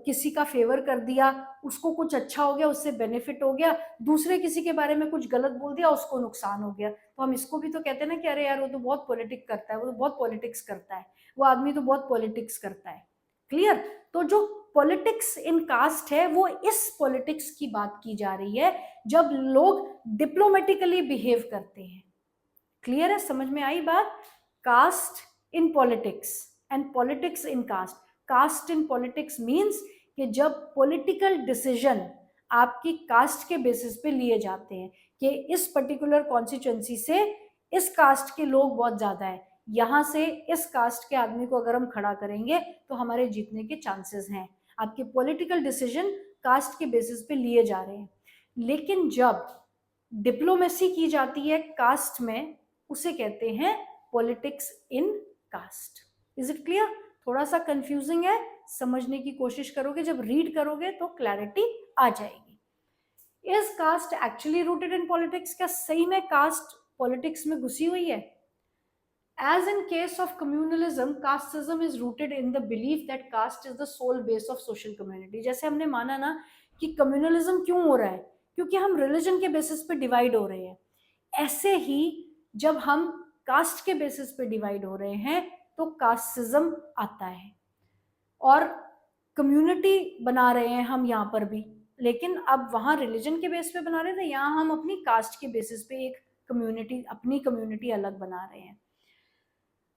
किसी का फेवर कर दिया, उसको कुछ अच्छा हो गया, उससे बेनिफिट हो गया, दूसरे किसी के बारे में कुछ गलत बोल दिया, उसको नुकसान हो गया। तो हम इसको भी तो कहते हैं ना कि अरे यार वो तो बहुत पॉलिटिक्स करता है, वो तो बहुत पॉलिटिक्स करता है, वो आदमी तो बहुत पॉलिटिक्स करता है। क्लियर? तो जो पॉलिटिक्स इन कास्ट है वो इस पॉलिटिक्स की बात की जा रही है जब लोग डिप्लोमेटिकली बिहेव करते हैं। क्लियर है, समझ में आई बात? Caste in politics and politics in caste. Caste in politics means कि जब पॉलिटिकल डिसीजन आपकी कास्ट के बेसिस पे लिए जाते हैं कि इस पर्टिकुलर कॉन्स्टिट्यूएंसी से इस कास्ट के लोग बहुत ज्यादा है, यहां से इस कास्ट के आदमी को अगर हम खड़ा करेंगे तो हमारे जीतने के चांसेस हैं। आपके पॉलिटिकल डिसीजन कास्ट के बेसिस पे लिए जा रहे हैं। लेकिन जब डिप्लोमेसी की जाती है कास्ट में, उसे कहते हैं politics in caste. Is it clear? थोड़ा सा कंफ्यूजिंग है, समझने की कोशिश करोगे, जब रीड करोगे तो क्लैरिटी आ जाएगी। Is caste actually rooted in politics? क्या सही में कास्ट पॉलिटिक्स में घुसी हुई है? As in case of communalism, casteism is rooted in the belief that caste is the sole base of social community। जैसे हमने माना ना कि कम्युनलिज्म क्यों हो रहा है, क्योंकि हम रिलीजन के बेसिस पे डिवाइड हो रहे हैं। ऐसे ही जब हम कास्ट के बेसिस पे डिवाइड हो रहे हैं तो कास्टिज्म आता है, और कम्युनिटी बना रहे हैं हम यहाँ पर भी, लेकिन अब वहाँ रिलीजन के बेस पे बना रहे थे, यहाँ हम अपनी कास्ट के बेसिस पे एक कम्युनिटी, अपनी कम्युनिटी अलग बना रहे हैं।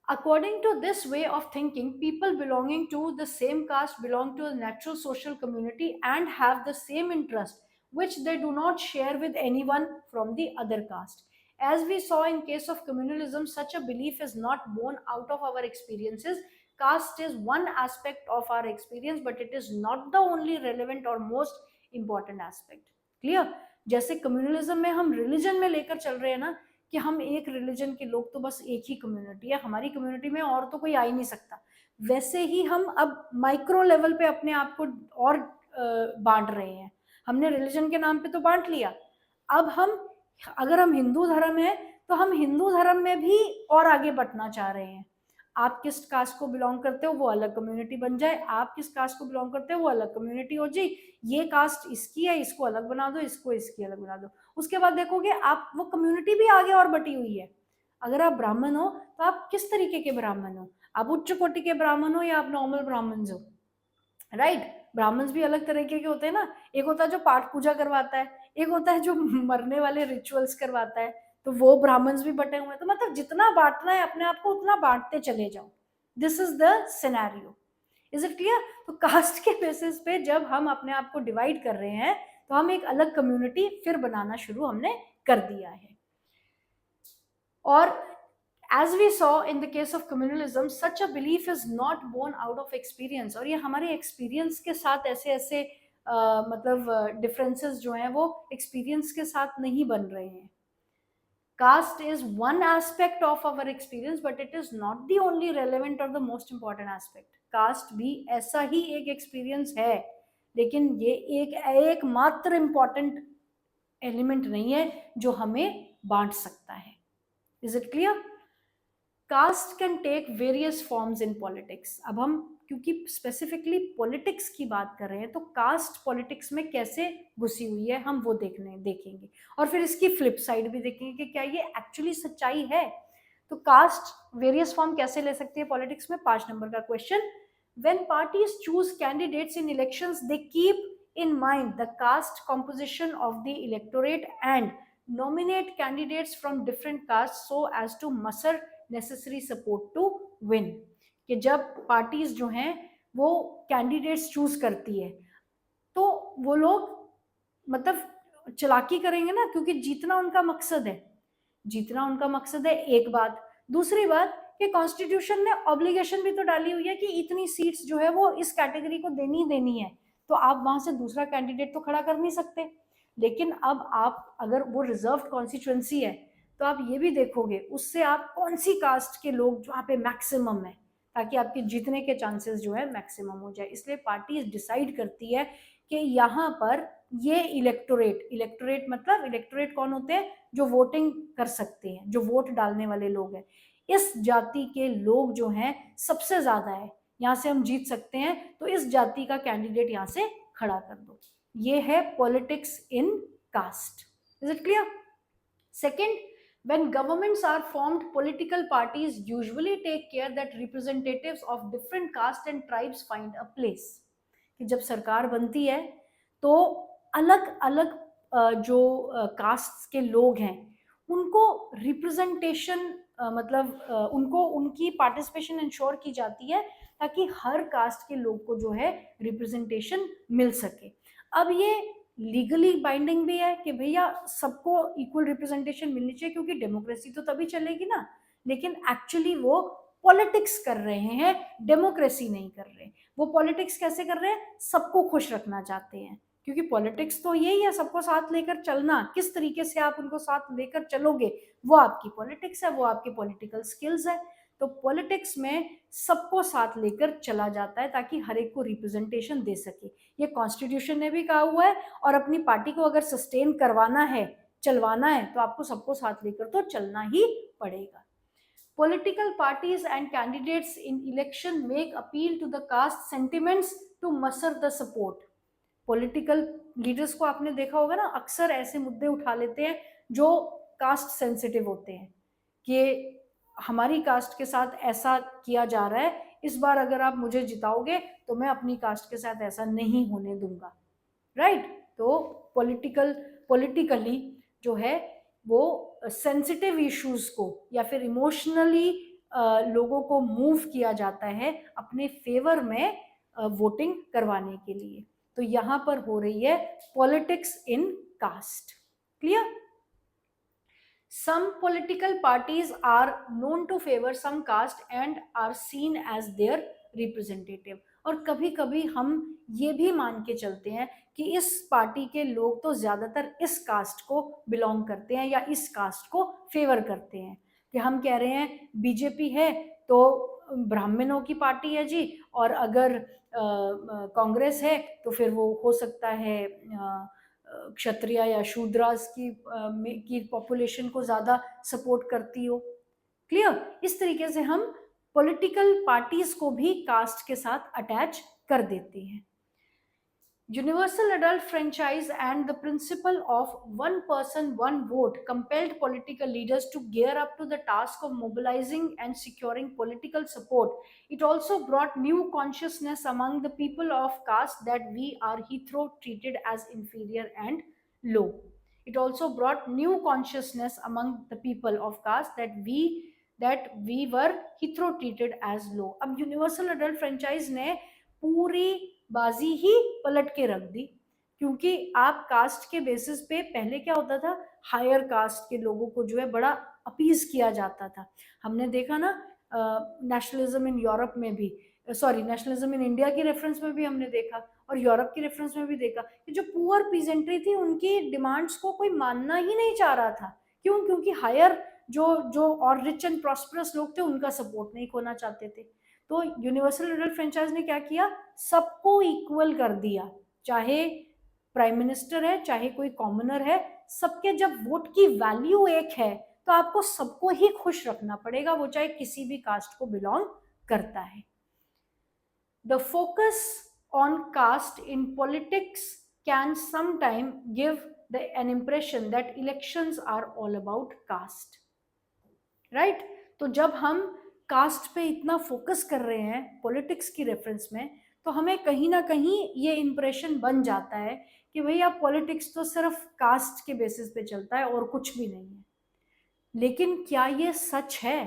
According to this way of thinking, people belonging to the same caste belong to a natural social community and have the same interest, which they do not share with anyone from the other caste. As we saw in case of communalism, such a belief is not born out of our experiences. Caste is one aspect of our experience, but it is not the only relevant or most important aspect. Clear? जैसे communalism में हम religion में लेकर चल रहे हैं ना कि हम एक रिलीजन के लोग, तो बस एक ही कम्युनिटी है, हमारी कम्युनिटी में और तो कोई आ ही नहीं सकता, वैसे ही हम अब माइक्रो लेवल पे अपने आप को और बांट रहे हैं। हमने रिलीजन के नाम पे तो बांट लिया, अब हम अगर हम हिंदू धर्म है तो हम हिंदू धर्म में भी और आगे बढ़ना चाह रहे हैं। आप किस कास्ट को बिलोंग करते हो वो अलग कम्युनिटी बन जाए, आप किस कास्ट को बिलोंग करते हो वो अलग कम्युनिटी हो जाए, ये कास्ट इसकी है इसको अलग बना दो, इसको इसकी अलग बना दो। उसके बाद देखोगे आप वो कम्युनिटी भी आगे और बटी हुई है। अगर आप ब्राह्मण हो तो आप किस तरीके के ब्राह्मण हो, आप उच्च कोटि के ब्राह्मण हो या आप नॉर्मल ब्राह्मण हो, राइट? ब्राह्मण भी अलग तरीके के होते हैं ना, एक होता है जो पाठ पूजा करवाता है, एक होता है जो मरने वाले रिचुअल्स करवाता है, तो वो ब्राह्मण्स भी बटे हुए हैं। तो मतलब जितना बांटना है अपने आप को उतना बांटते चले जाओ। This is the scenario. Is it clear? तो कास्ट के बेसिस पे जब हम अपने आप को डिवाइड कर रहे हैं तो हम एक अलग कम्युनिटी फिर बनाना शुरू हमने कर दिया है। और as we saw in the case of communalism, such a belief is not born out of experience। और ये हमारे एक्सपीरियंस के साथ ऐसे ऐसे मतलब डिफरेंसेस जो हैं वो एक्सपीरियंस के साथ नहीं बन रहे हैं। Caste is one aspect of our experience, but it is not the only relevant or the most important aspect। Caste भी ऐसा ही एक एक्सपीरियंस है, लेकिन ये एक मात्र इम्पॉर्टेंट एलिमेंट नहीं है जो हमें बांट सकता है। Is it clear? Caste can take various forms in politics। अब हम क्योंकि स्पेसिफिकली पॉलिटिक्स की बात कर रहे हैं तो कास्ट पॉलिटिक्स में कैसे घुसी हुई है हम वो देखेंगे, और फिर इसकी फ्लिप साइड भी देखेंगे कि क्या ये एक्चुअली सच्चाई है। तो कास्ट वेरियस फॉर्म कैसे ले सकती है पॉलिटिक्स में? 5 नंबर का question. When parties choose candidates in elections they keep in mind the caste composition of the electorate and nominate candidates from different castes so as to muster necessary support to win। कि जब parties जो हैं वो candidates choose करती है तो वो लोग मतलब चालाकी करेंगे ना, क्योंकि जीतना उनका मकसद है, जीतना उनका मकसद है। एक बात, दूसरी बात कि कॉन्स्टिट्यूशन ने ऑब्लिगेशन भी तो डाली हुई है कि इतनी सीट्स जो है वो इस कैटेगरी को देनी ही देनी है, तो आप वहां से दूसरा कैंडिडेट तो खड़ा कर नहीं सकते। लेकिन अब आप अगर वो रिजर्व कॉन्स्टिट्यूएंसी है तो आप ये भी देखोगे उससे आप कौन सी कास्ट के लोग जहाँ पे मैक्सिमम है, ताकि आपके जीतने के चांसेस जो है मैक्सिमम हो जाए। इसलिए पार्टी डिसाइड करती है कि यहाँ पर ये इलेक्टोरेट मतलब इलेक्टोरेट कौन होते हैं? जो वोटिंग कर सकते हैं, जो वोट डालने वाले लोग हैं, इस जाति के लोग जो हैं सबसे ज्यादा है, यहाँ से हम जीत सकते हैं, तो इस जाति का कैंडिडेट यहाँ से खड़ा कर दो। ये है politics in caste. Is it clear? Second, when governments are formed, political parties usually take care that representatives of different castes and tribes find a place। कि जब सरकार बनती है तो अलग अलग जो कास्ट के लोग हैं उनको रिप्रेजेंटेशन मतलब उनको उनकी पार्टिसिपेशन इंश्योर की जाती है ताकि हर कास्ट के लोग को जो है रिप्रेजेंटेशन मिल सके। अब ये लीगली बाइंडिंग भी है कि भैया सबको इक्वल रिप्रेजेंटेशन मिलनी चाहिए, क्योंकि डेमोक्रेसी तो तभी चलेगी ना। लेकिन एक्चुअली वो पॉलिटिक्स कर रहे हैं, डेमोक्रेसी नहीं कर रहे। वो पॉलिटिक्स कैसे कर रहे हैं? सबको खुश रखना चाहते हैं, क्योंकि पॉलिटिक्स तो यही है, सबको साथ लेकर चलना। किस तरीके से आप उनको साथ लेकर चलोगे वो आपकी पॉलिटिक्स है, वो आपकी पॉलिटिकल स्किल्स है। तो पॉलिटिक्स में सबको साथ लेकर चला जाता है ताकि हर एक को रिप्रेजेंटेशन दे सके। ये कॉन्स्टिट्यूशन ने भी कहा हुआ है, और अपनी पार्टी को अगर सस्टेन करवाना है, चलवाना है, तो आपको सबको साथ लेकर तो चलना ही पड़ेगा। Political parties and candidates in election make appeal to the caste sentiments to muster the support. Political leaders को आपने देखा होगा ना, अक्सर ऐसे मुद्दे उठा लेते हैं जो कास्ट सेंसिटिव होते हैं कि हमारी कास्ट के साथ ऐसा किया जा रहा है, इस बार अगर आप मुझे जिताओगे तो मैं अपनी कास्ट के साथ ऐसा नहीं होने दूंगा। राइट? तो पॉलिटिकली जो है वो सेंसिटिव इश्यूज को या फिर इमोशनली लोगों को मूव किया जाता है अपने फेवर में वोटिंग करवाने के लिए। तो यहाँ पर हो रही है politics in caste. Clear? Some political parties are known to favor some caste and are seen as their representative. और कभी कभी हम ये भी मान के चलते हैं कि इस पार्टी के लोग तो ज्यादातर इस कास्ट को बिलोंग करते हैं या इस कास्ट को फेवर करते हैं। कि हम कह रहे हैं बीजेपी है तो ब्राह्मणों की पार्टी है जी, और अगर कांग्रेस है तो फिर वो हो सकता है क्षत्रिय या शूद्रास की पॉपुलेशन को ज्यादा सपोर्ट करती हो। क्लियर? इस तरीके से हम पॉलिटिकल पार्टीज को भी कास्ट के साथ अटैच कर देते हैं। Universal adult franchise and the principle of one person, one vote compelled political leaders to gear up to the task of mobilizing and securing political support. It also brought new consciousness among the people of caste that we are hitherto treated as inferior and low. It also brought new consciousness among the people of caste that we were hitherto treated as low. अब universal adult franchise ने पूरी बाजी ही पलट के रख दी, क्योंकि आप cast के बेसिस पे पहले क्या होता था, हायर कास्ट के लोगों को जो है बड़ा अपीज किया जाता था। हमने देखा ना नेशनलिज्म इन यूरोप में भी, सॉरी नेशनलिज्म इन इंडिया की रेफरेंस में भी हमने देखा, और यूरोप की रेफरेंस में भी देखा कि जो पुअर पीजेंट्री थी उनकी डिमांड्स को कोई मानना ही नहीं चाह रहा था। क्यों? क्योंकि हायर जो जो और रिच एंड प्रॉस्परस लोग थे उनका सपोर्ट नहीं खोना चाहते थे। तो यूनिवर्सल अडल्ट फ्रेंचाइज ने क्या किया, सबको इक्वल कर दिया, चाहे प्राइम मिनिस्टर है चाहे कोई कॉमनर है, सबके जब वोट की वैल्यू एक है तो आपको सबको ही खुश रखना पड़ेगा, वो चाहे किसी भी कास्ट को बिलोंग करता है। The focus on caste in politics can sometime give an impression that elections are all about caste. Right? तो जब हम कास्ट पे इतना फोकस कर रहे हैं पॉलिटिक्स की रेफरेंस में, तो हमें कहीं ना कहीं ये इंप्रेशन बन जाता है कि भैया पॉलिटिक्स तो सिर्फ कास्ट के बेसिस पे चलता है और कुछ भी नहीं है। लेकिन क्या ये सच है?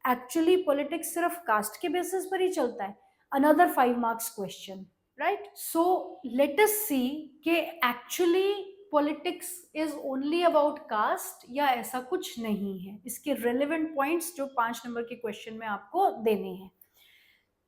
एक्चुअली पॉलिटिक्स सिर्फ कास्ट के बेसिस पर ही चलता है? Another 5 marks question. Right? So let us see कि actually politics is only about caste या ऐसा कुछ नहीं है। इसके रेलेवेंट पॉइंट्स जो 5 नंबर के क्वेश्चन में आपको देने हैं।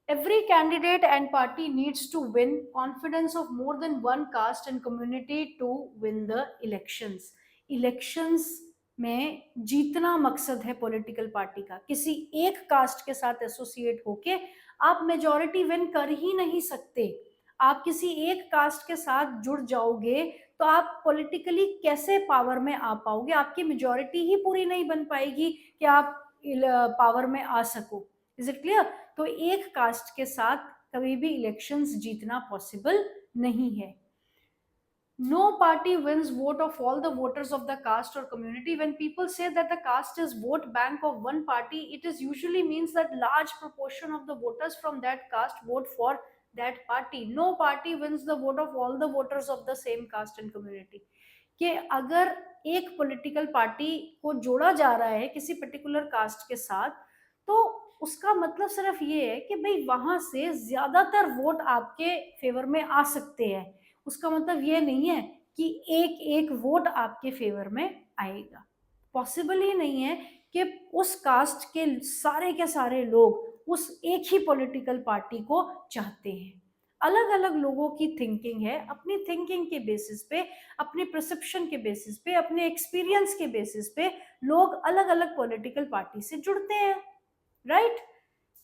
Every candidate and party needs to win confidence of more than one caste and community to win the elections. Elections में जीतना मकसद है पॉलिटिकल पार्टी का। किसी एक कास्ट के साथ एसोसिएट होके आप मेजॉरिटी विन कर ही नहीं सकते। आप किसी एक कास्ट के साथ जुड़ जाओगे तो आप पॉलिटिकली कैसे पावर में आ पाओगे? आपकी मेजॉरिटी ही पूरी नहीं बन पाएगी कि आप पावर में आ सको। Is it clear? तो एक कास्ट के साथ कभी भी इलेक्शंस जीतना पॉसिबल नहीं है। No party wins vote of all the voters of the caste or community. When people say that the caste is vote bank of one party, it is usually means that large proportion of the voters from that caste vote for that party. No party wins the vote of all the voters of the same caste and community. कि अगर एक political party को जोड़ा जा रहा है किसी particular caste के साथ, तो उसका मतलब सिर्फ ये है कि भाई वहां से ज्यादातर वोट आपके फेवर में आ सकते हैं। उसका मतलब ये नहीं है कि एक एक वोट आपके फेवर में आएगा। पॉसिबल ही नहीं है कि उस कास्ट के सारे लोग उस एक ही पॉलिटिकल पार्टी को चाहते हैं। अलग अलग लोगों की थिंकिंग है, अपनी थिंकिंग के बेसिस पे, अपने परसेप्शन के बेसिस पे, अपने एक्सपीरियंस के बेसिस पे लोग अलग अलग पॉलिटिकल पार्टी से जुड़ते हैं, right?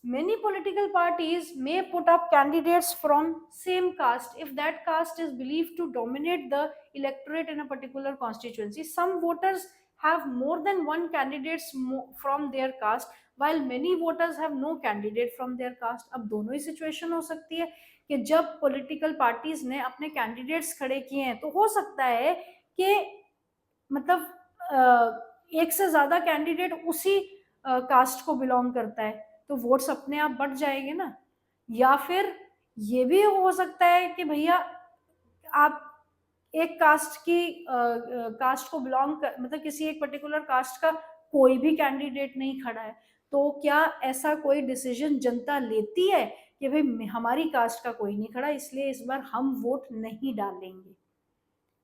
Many political parties may put up candidates from same caste if that caste is believed to dominate the electorate in a particular constituency. Some voters have more than one candidates from their caste, while many voters have no candidate from their caste. अब दोनों ही situation हो सकती है कि जब political parties ने अपने candidates खड़े किए हैं तो हो सकता है कि मतलब एक से ज्यादा कैंडिडेट उसी कास्ट को बिलोंग करता है, तो वोट्स अपने आप बढ़ जाएंगे ना। या फिर ये भी हो सकता है कि भैया आप एक कास्ट को बिलोंग कर, मतलब किसी एक पर्टिकुलर कास्ट का कोई भी कैंडिडेट नहीं खड़ा है, तो क्या ऐसा कोई डिसीजन जनता लेती है कि भाई हमारी कास्ट का कोई नहीं खड़ा इसलिए इस बार हम वोट नहीं डालेंगे?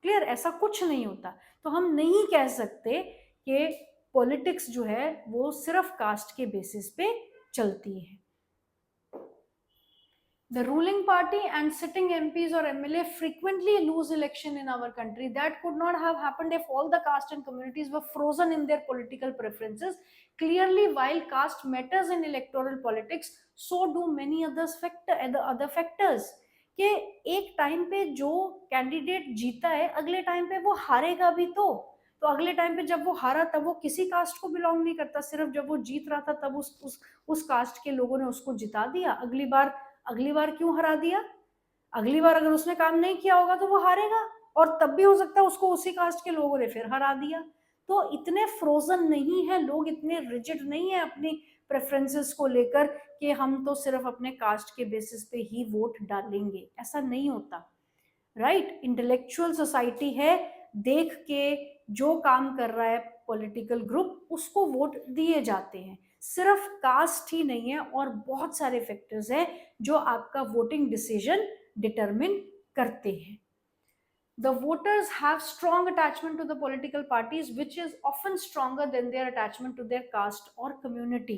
क्लियर? ऐसा कुछ नहीं होता। तो हम नहीं कह सकते कि पॉलिटिक्स जो है वो सिर्फ कास्ट के बेसिस पे चलती है। The ruling party and sitting MPs or MLA frequently lose election in our country. That could not have happened if all the caste and communities were frozen in their political preferences. Clearly, while caste matters in electoral politics, so do many other factors. कि एक time पे जो candidate जीता है अगले time पे वो हारेगा भी, तो अगले टाइम पे जब वो हारा तब वो किसी कास्ट को बिलोंग नहीं करता, सिर्फ जब वो जीत रहा था तब उस कास्ट के लोगों ने उसको जिता दिया। अगली बार क्यों हरा दिया? अगली बार अगर उसने काम नहीं किया होगा तो वो हारेगा, और तब भी हो सकता है उसको उसी कास्ट के लोगों ने फिर हरा दिया। तो इतने फ्रोजन नहीं है लोग, इतने रिजिड नहीं है अपनी प्रेफरेंसेस को लेकर कि हम तो सिर्फ अपने कास्ट के बेसिस पे ही वोट डालेंगे। ऐसा नहीं होता, राइट? इंटेलेक्चुअल सोसाइटी है, देख के जो काम कर रहा है पॉलिटिकल ग्रुप उसको वोट दिए जाते हैं। सिर्फ कास्ट ही नहीं है और बहुत सारे फैक्टर्स हैं जो आपका वोटिंग डिसीजन डिटरमिन करते हैं। The voters have strong attachment to the political parties, which is often stronger than their attachment to their caste or community.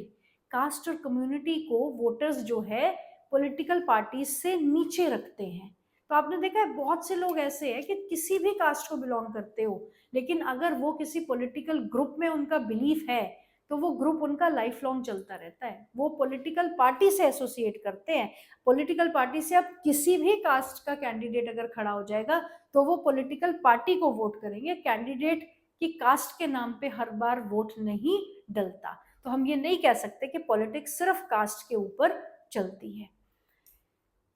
Caste और कम्युनिटी को वोटर्स जो है पॉलिटिकल पार्टीज से नीचे रखते हैं। तो आपने देखा है बहुत से लोग ऐसे हैं कि किसी भी कास्ट को बिलोंग करते हो, लेकिन अगर वो किसी पॉलिटिकल ग्रुप में उनका बिलीफ है तो वो ग्रुप उनका लाइफ लॉन्ग चलता रहता है। वो पॉलिटिकल पार्टी से एसोसिएट करते हैं। पॉलिटिकल पार्टी से अब किसी भी कास्ट का कैंडिडेट अगर खड़ा हो जाएगा तो वो पॉलिटिकल पार्टी को वोट करेंगे, कैंडिडेट की कास्ट के नाम पे हर बार वोट नहीं डलता। तो हम ये नहीं कह सकते कि पॉलिटिक्स सिर्फ कास्ट के ऊपर चलती है।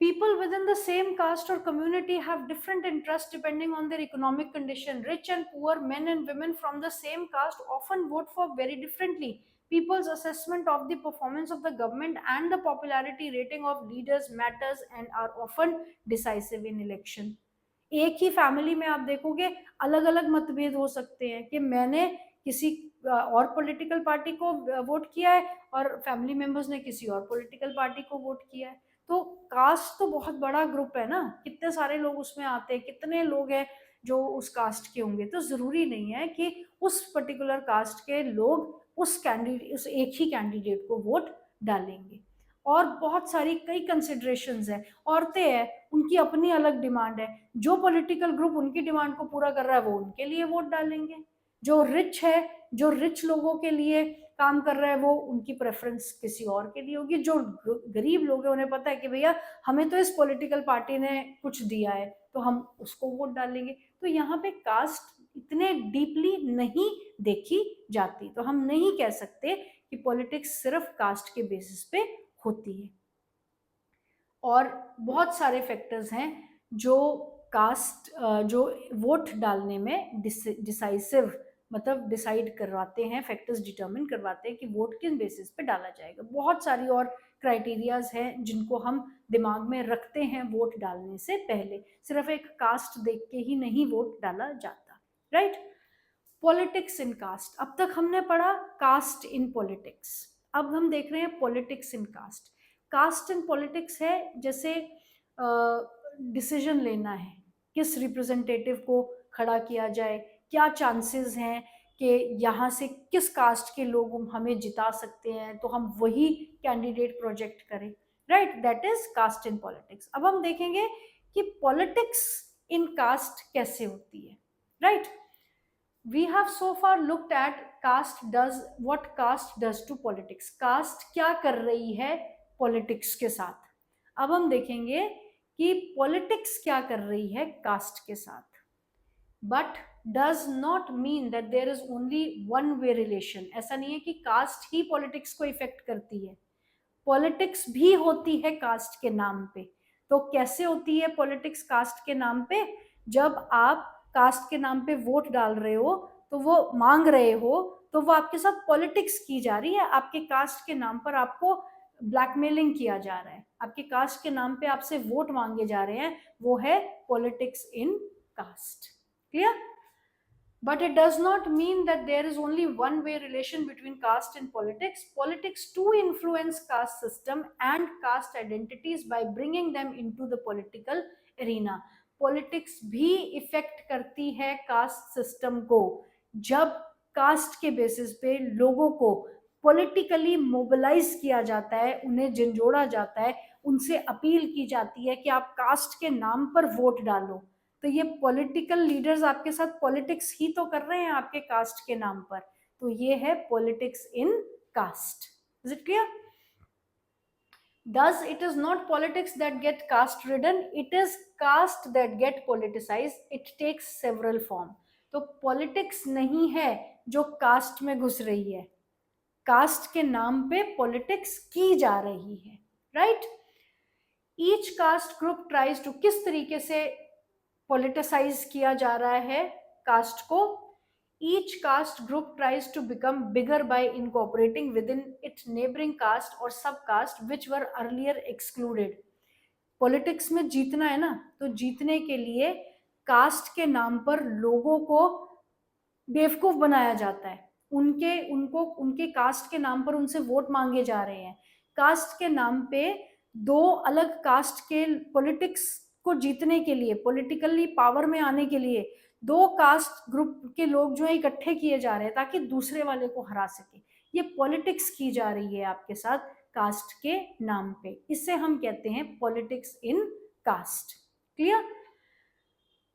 People within the same caste or community have different interests depending on their economic condition. Rich and poor, men and women from the same caste often vote for very differently. People's assessment of the performance of the government and the popularity rating of leaders matters and are often decisive in election. एक ही family में आप देखोगे अलग अलग मतभेद हो सकते हैं कि मैंने किसी और पॉलिटिकल पार्टी को वोट किया है और फैमिली मेंबर्स ने किसी और पॉलिटिकल पार्टी को वोट किया है। तो कास्ट तो बहुत बड़ा ग्रुप है ना, कितने सारे लोग उसमें आते हैं, कितने लोग हैं जो उस कास्ट के होंगे, तो जरूरी नहीं है कि उस पर्टिकुलर कास्ट के लोग उस एक ही कैंडिडेट को वोट डालेंगे। और बहुत सारी कई कंसिडरेशंस है। औरतें हैं, उनकी अपनी अलग डिमांड है, जो पॉलिटिकल ग्रुप उनकी डिमांड को पूरा कर रहा है वो उनके लिए वोट डालेंगे। जो रिच है, जो रिच लोगों के लिए काम कर रहा है वो उनकी प्रेफरेंस किसी और के लिए होगी। जो गरीब लोग हैं उन्हें पता है कि भैया हमें तो इस पॉलिटिकल पार्टी ने कुछ दिया है तो हम उसको वोट डालेंगे। तो यहाँ पे कास्ट इतने डीपली नहीं देखी जाती। तो हम नहीं कह सकते कि पॉलिटिक्स सिर्फ कास्ट के बेसिस पे होती है। और बहुत सारे फैक्टर्स हैं जो कास्ट जो वोट डालने में डिसाइसिव मतलब डिसाइड करवाते हैं, फैक्टर्स डिटरमिन करवाते हैं कि वोट किस बेसिस पे डाला जाएगा। बहुत सारी और क्राइटेरियाज हैं जिनको हम दिमाग में रखते हैं वोट डालने से पहले, सिर्फ एक कास्ट देख के ही नहीं वोट डाला जाता, राइट। पॉलिटिक्स इन कास्ट, अब तक हमने पढ़ा कास्ट इन पॉलिटिक्स, अब हम देख रहे हैं politics in caste. Caste in politics है जैसे डिसीजन लेना है, किस रिप्रेजेंटेटिव को खड़ा किया जाए, क्या चांसेस हैं कि यहाँ से किस कास्ट के लोग हमें जिता सकते हैं, तो हम वही कैंडिडेट प्रोजेक्ट करें, right, that is caste in politics. अब हम देखेंगे कि पॉलिटिक्स इन कास्ट कैसे होती है, right. We have so far looked at what caste does to politics. Caste क्या कर रही है politics के साथ। अब हम देखेंगे कि politics क्या कर रही है caste के साथ। But does not mean that there is only one way relation. ऐसा नहीं है कि caste ही politics को इफेक्ट करती है, पॉलिटिक्स भी होती है कास्ट के नाम पे। तो कैसे होती है पॉलिटिक्स कास्ट के नाम पे? जब आप कास्ट के नाम पे वोट डाल रहे हो, तो वो मांग रहे हो, तो वो आपके साथ पॉलिटिक्स की जा रही है, आपके कास्ट के नाम पर आपको ब्लैकमेलिंग किया जा रहा है, आपके कास्ट के नाम पे आपसे वोट मांगे जा रहे हैं, वो है politics in caste. Clear? But it does not mean that there is only one way relation between caste and politics. Politics too influence caste system and caste identities by bringing them into the political arena. Politics भी effect करती है caste system को, जब cast के basis पे लोगों को politically mobilise किया जाता है, उन्हें झंझोड़ा जाता है, उनसे अपील की जाती है कि आप कास्ट के नाम पर वोट डालो। तो ये पॉलिटिकल लीडर्स आपके साथ पॉलिटिक्स ही तो कर रहे हैं आपके कास्ट के नाम पर, तो ये है politics in caste. Is it clear? Thus, it is not politics that get caste ridden, it is caste that get politicized. It takes several form. तो पॉलिटिक्स नहीं है जो कास्ट में घुस रही है, कास्ट के नाम पे पॉलिटिक्स की जा रही है, right. Each caste group tries to, किस तरीके से पॉलिटिसाइज किया जा रहा है कास्ट को? Each caste group tries to become bigger by incorporating within its neighboring caste or subcaste which were earlier excluded. Politics में जीतना है ना, तो जीतने के लिए कास्ट के नाम पर लोगों को बेवकूफ बनाया जाता है, उनके कास्ट के नाम पर उनसे वोट मांगे जा रहे हैं। कास्ट के नाम पे दो अलग कास्ट के पॉलिटिक्स को जीतने के लिए, पॉलिटिकली पावर में आने के लिए दो कास्ट ग्रुप के लोग जो है इकट्ठे किए जा रहे हैं ताकि दूसरे वाले को हरा सके। ये पॉलिटिक्स की जा रही है आपके साथ कास्ट के नाम पे, इससे हम कहते हैं politics in caste. Clear?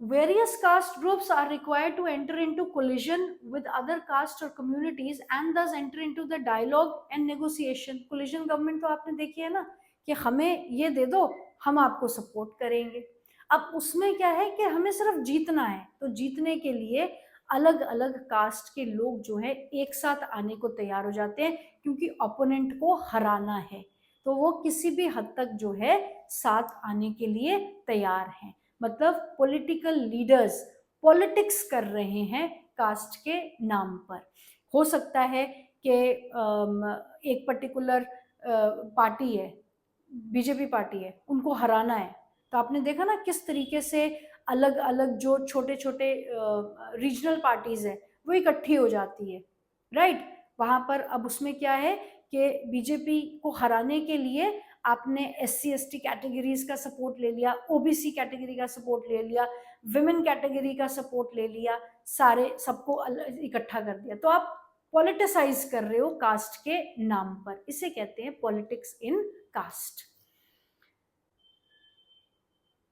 Various caste groups are required to enter into collision with other castes or communities and thus enter into the dialogue and negotiation. Collision government तो आपने देखी है ना, कि हमें ये दे दो, हम आपको सपोर्ट करेंगे। अब उसमें क्या है कि हमें सिर्फ जीतना है, तो जीतने के लिए अलग अलग कास्ट के लोग जो है एक साथ आने को तैयार हो जाते हैं, क्योंकि ओपोनेंट को हराना है, तो वो किसी भी हद तक जो है साथ आने के लिए तैयार हैं। मतलब पॉलिटिकल लीडर्स पॉलिटिक्स कर रहे हैं कास्ट के नाम पर। हो सकता है कि एक पर्टिकुलर पार्टी है, बीजेपी पार्टी है, उनको हराना है, तो आपने देखा ना किस तरीके से अलग अलग जो छोटे छोटे रीजनल पार्टीज है वो इकट्ठी हो जाती है, राइट। वहां पर अब उसमें क्या है कि बीजेपी को हराने के लिए आपने SC ST कैटेगरीज का सपोर्ट ले लिया, OBC कैटेगरी का सपोर्ट ले लिया, विमेन कैटेगरी का सपोर्ट ले लिया, सारे सबको इकट्ठा कर दिया, तो आप पॉलिटिसाइज कर रहे हो कास्ट के नाम पर, इसे कहते हैं पॉलिटिक्स इन कास्ट।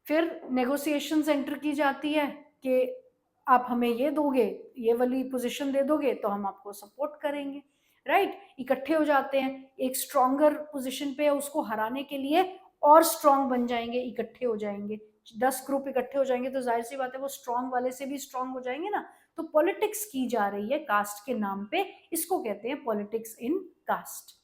फिर नेगोशिएशंस एंटर की जाती है कि आप हमें ये दोगे, ये वाली पोजीशन दे दोगे तो हम आपको सपोर्ट करेंगे, राइट। इकट्ठे हो जाते हैं, एक स्ट्रॉन्गर पोजीशन पे उसको हराने के लिए और स्ट्रॉन्ग बन जाएंगे, इकट्ठे हो जाएंगे। 10 ग्रुप इकट्ठे हो जाएंगे तो जाहिर सी बात है वो स्ट्रॉन्ग वाले से भी स्ट्रॉन्ग हो जाएंगे ना। तो पॉलिटिक्स की जा रही है कास्ट के नाम पे, इसको कहते हैं politics in caste.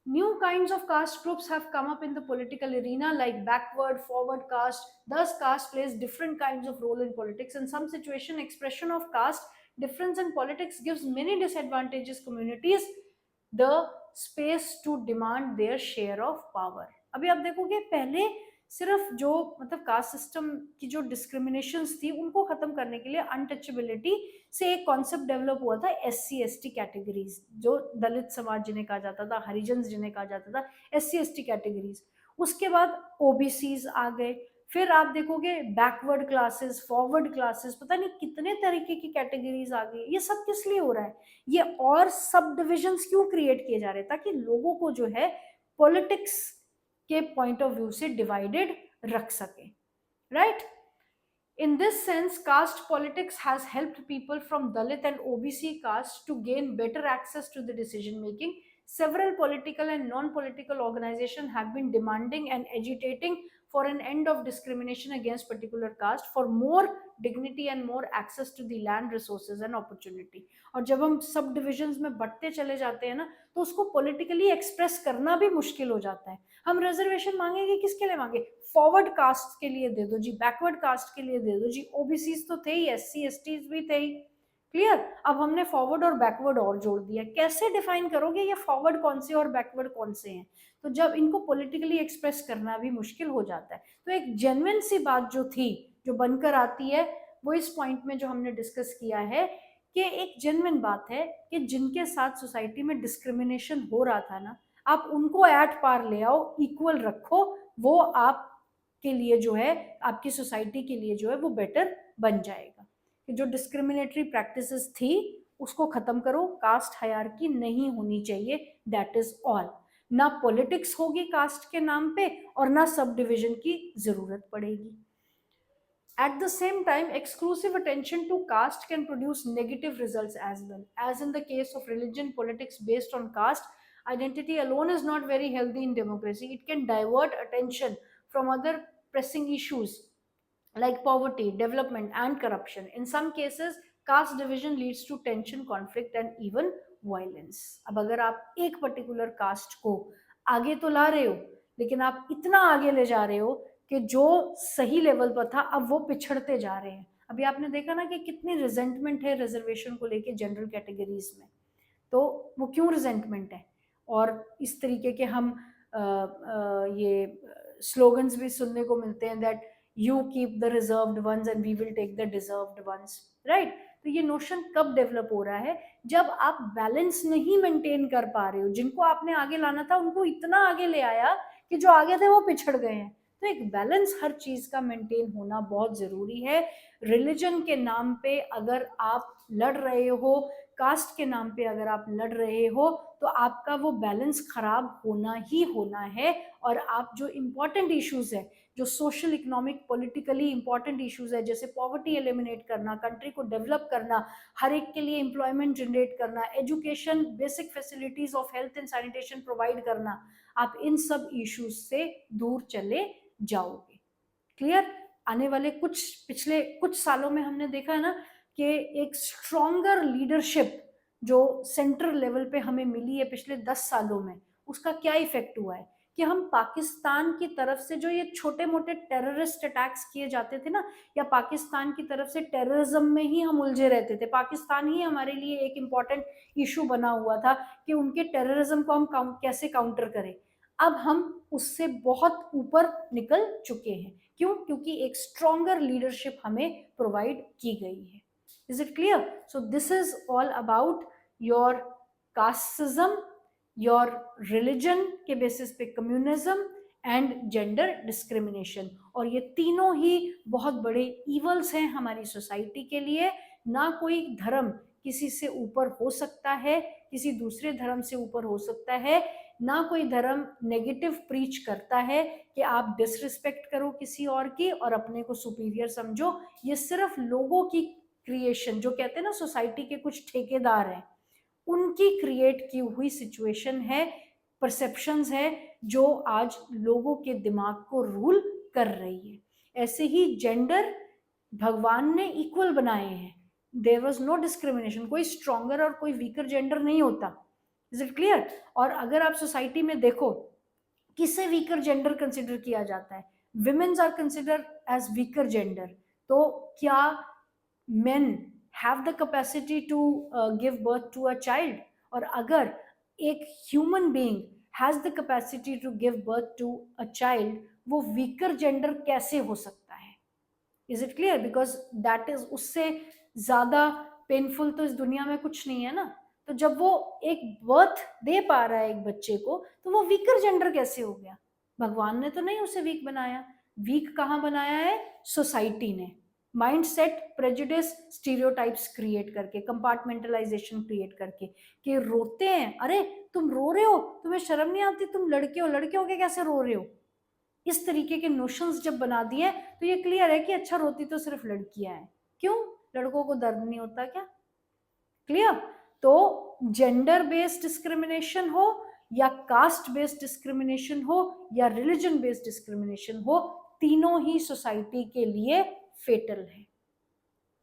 New kinds of caste groups have come up in the political arena, like backward, forward caste. Thus, caste plays different kinds of role in politics. In some situation, expression of caste difference in politics gives many disadvantaged communities the space to demand their share of power. अभी आप देखोगे पहले सिर्फ जो मतलब caste system की जो discriminations थी उनको खत्म करने के लिए अनटचेबिलिटी से एक कॉन्सेप्ट डेवलप हुआ था SC ST कैटेगरीज, जो दलित समाज जिन्हें कहा जाता था, हरिजन जिन्हें कहा जाता था, SC ST कैटेगरीज। उसके बाद OBCs आ गए, फिर आप देखोगे बैकवर्ड क्लासेस, फॉरवर्ड क्लासेस, पता नहीं कितने तरीके की कैटेगरीज आ गई। ये सब किस लिए हो रहा है? ये और सब डिविजन्स क्यों क्रिएट किए जा रहे हैं? ताकि लोगों को जो है पॉलिटिक्स के पॉइंट ऑफ व्यू से डिवाइडेड रख सके, right? In this sense, caste politics has helped people from Dalit and OBC caste to gain better access to the decision making. Several political and non-political organizations have been demanding and agitating for an end of discrimination against particular caste, for more dignity and more access to the land resources and opportunity. और जब हम सब divisions में बढ़ते चले जाते हैं ना, तो उसको पॉलिटिकली एक्सप्रेस करना भी मुश्किल हो जाता है। हम रिजर्वेशन मांगेंगे, किसके लिए मांगे? फॉरवर्ड कास्ट के लिए दे दो जी, बैकवर्ड कास्ट के लिए दे दो जी, OBCs तो थे ही, SC STs भी थे ही, क्लियर? अब हमने फॉरवर्ड और बैकवर्ड और जोड़ दिया। कैसे डिफाइन करोगे ये फॉरवर्ड कौन से और बैकवर्ड कौन से हैं? तो जब इनको पॉलिटिकली एक्सप्रेस करना भी मुश्किल हो जाता है। तो एक जेन्युइन सी बात जो थी, जो बनकर आती है, वो इस पॉइंट में जो हमने डिस्कस किया है कि एक जेन्युइन बात है कि जिनके साथ सोसाइटी में डिस्क्रिमिनेशन हो रहा था ना, आप उनको एट पार ले आओ, इक्वल रखो, वो आप के लिए जो है, आपकी सोसाइटी के लिए जो है वो बेटर बन जाएगा। कि जो डिस्क्रिमिनेटरी प्रैक्टिसेस थी उसको खत्म करो, कास्ट हायरार्की नहीं होनी चाहिए, दैट इज ऑल। ना पॉलिटिक्स होगी कास्ट के नाम पे और ना सब डिविजन की जरूरत पड़ेगी। At the same time, exclusive attention to caste can produce negative results as well. As in the case of religion, politics based on caste identity alone is not very healthy in democracy. It can divert attention from other pressing issues like poverty, development, and corruption. In some cases, caste division leads to tension, conflict, and even violence. अब अगर आप एक particular caste को आगे तो ला रहे हो, लेकिन आप इतना आगे ले जा रहे हो कि जो सही लेवल पर था अब वो पिछड़ते जा रहे हैं। अभी आपने देखा ना कि कितनी रिजेंटमेंट है रिजर्वेशन को लेके जनरल कैटेगरीज में। तो वो क्यों रिजेंटमेंट है? और इस तरीके के हम ये स्लोगन्स भी सुनने को मिलते हैं that you keep the reserved ones and we will take the deserved ones, right? तो ये नोशन कब डेवलप हो रहा है? जब आप बैलेंस नहीं मेंटेन कर पा रहे हो। जिनको आपने आगे लाना था उनको इतना आगे ले आया कि जो आगे थे वो पिछड़ गए हैं। तो एक बैलेंस हर चीज का मेंटेन होना बहुत जरूरी है। रिलीजन के नाम पे अगर आप लड़ रहे हो, कास्ट के नाम पे अगर आप लड़ रहे हो, तो आपका वो बैलेंस खराब होना ही होना है। और आप जो इम्पोर्टेंट इश्यूज है, जो social economic politically important issues है, जैसे पॉवर्टी एलिमिनेट करना, कंट्री को डेवलप करना, हर एक के लिए एम्प्लॉयमेंट जनरेट करना, education, basic facilities of health and sanitation provide करना, आप इन सब इश्यूज से दूर चले जाओगे। क्लियर? आने वाले पिछले कुछ सालों में हमने देखा है ना कि एक स्ट्रॉन्गर लीडरशिप जो सेंट्रल लेवल पे हमें मिली है पिछले 10 सालों में, उसका क्या इफेक्ट हुआ है कि हम पाकिस्तान की तरफ से जो ये छोटे मोटे टेररिस्ट अटैक्स किए जाते थे ना, या पाकिस्तान की तरफ से टेररिज्म में ही हम उलझे रहते थे, पाकिस्तान ही हमारे लिए एक इम्पॉर्टेंट इशू बना हुआ था कि उनके टेररिज्म को हम कैसे काउंटर करें। अब हम उससे बहुत ऊपर निकल चुके हैं। क्यों? क्योंकि एक स्ट्रॉन्गर लीडरशिप हमें प्रोवाइड की गई है। Is it clear? So this is all about your casteism, your religion के बेसिस पे कम्युनिज्म एंड जेंडर डिस्क्रिमिनेशन। और ये तीनों ही बहुत बड़े इवल्स हैं हमारी सोसाइटी के लिए। ना कोई धर्म किसी से ऊपर हो सकता है, किसी दूसरे धर्म से ऊपर हो सकता है। ना कोई धर्म नेगेटिव प्रीच करता है कि आप डिसरिस्पेक्ट करो किसी और की और अपने को सुपीरियर समझो। ये सिर्फ लोगों की क्रिएशन, जो कहते हैं ना सोसाइटी के कुछ ठेकेदार हैं, उनकी क्रिएट की हुई सिचुएशन है, परसेप्शंस है, जो आज लोगों के दिमाग को रूल कर रही है। ऐसे ही जेंडर भगवान ने इक्वल बनाए हैं। There was no discrimination. कोई स्ट्रॉन्गर और कोई वीकर जेंडर नहीं होता। Is it clear? और अगर आप सोसाइटी में देखो, किसे वीकर जेंडर कंसिडर किया जाता है? Womens are consider as weaker gender. तो क्या men have the capacity to give birth to a child, और अगर एक human being has the capacity to give birth to a child, वो weaker gender कैसे हो सकता है? Is it clear? Because that is, उससे ज़्यादा painful तो इस दुनिया में कुछ नहीं है ना. तो जब वो एक बर्थ दे पा रहा है एक बच्चे को, तो वो वीकर जेंडर कैसे हो गया? भगवान ने तो नहीं उसे वीक बनाया. वीक कहाँ बनाया है? सोसाइटी ने. Mind set, prejudice, stereotypes create करके, कंपार्टमेंटलाइजेशन क्रिएट करके, कि रोते हैं, अरे तुम रो रहे हो, तुम्हें शर्म नहीं आती, तुम लड़के हो, लड़के हो के कैसे रो रहे हो? इस तरीके के नोशंस जब बना दिए तो ये क्लियर है कि अच्छा रोती तो सिर्फ लड़कियां हैं. क्यों? लड़कों को दर्द नहीं होता क्या? क्लियर? तो जेंडर बेस्ड डिस्क्रिमिनेशन हो या कास्ट बेस्ड डिस्क्रिमिनेशन हो या रिलीजन बेस्ड डिस्क्रिमिनेशन हो, तीनों ही सोसाइटी के लिए फेटल है,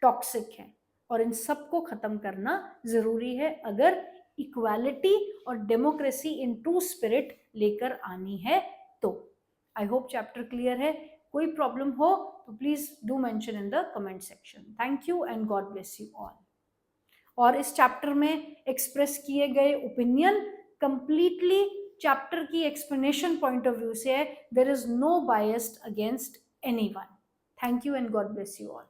टॉक्सिक है, और इन सबको खत्म करना जरूरी है अगर इक्वालिटी और डेमोक्रेसी इन ट्रू स्पिरिट लेकर आनी है तो. आई होप चैप्टर क्लियर है. कोई प्रॉब्लम हो तो please do mention in the comment section. Thank you and God bless you all. और इस चैप्टर में एक्सप्रेस किए गए ओपिनियन कंप्लीटली चैप्टर की एक्सप्लेनेशन पॉइंट ऑफ व्यू से है. There is no biased against anyone. Thank you and God bless you all.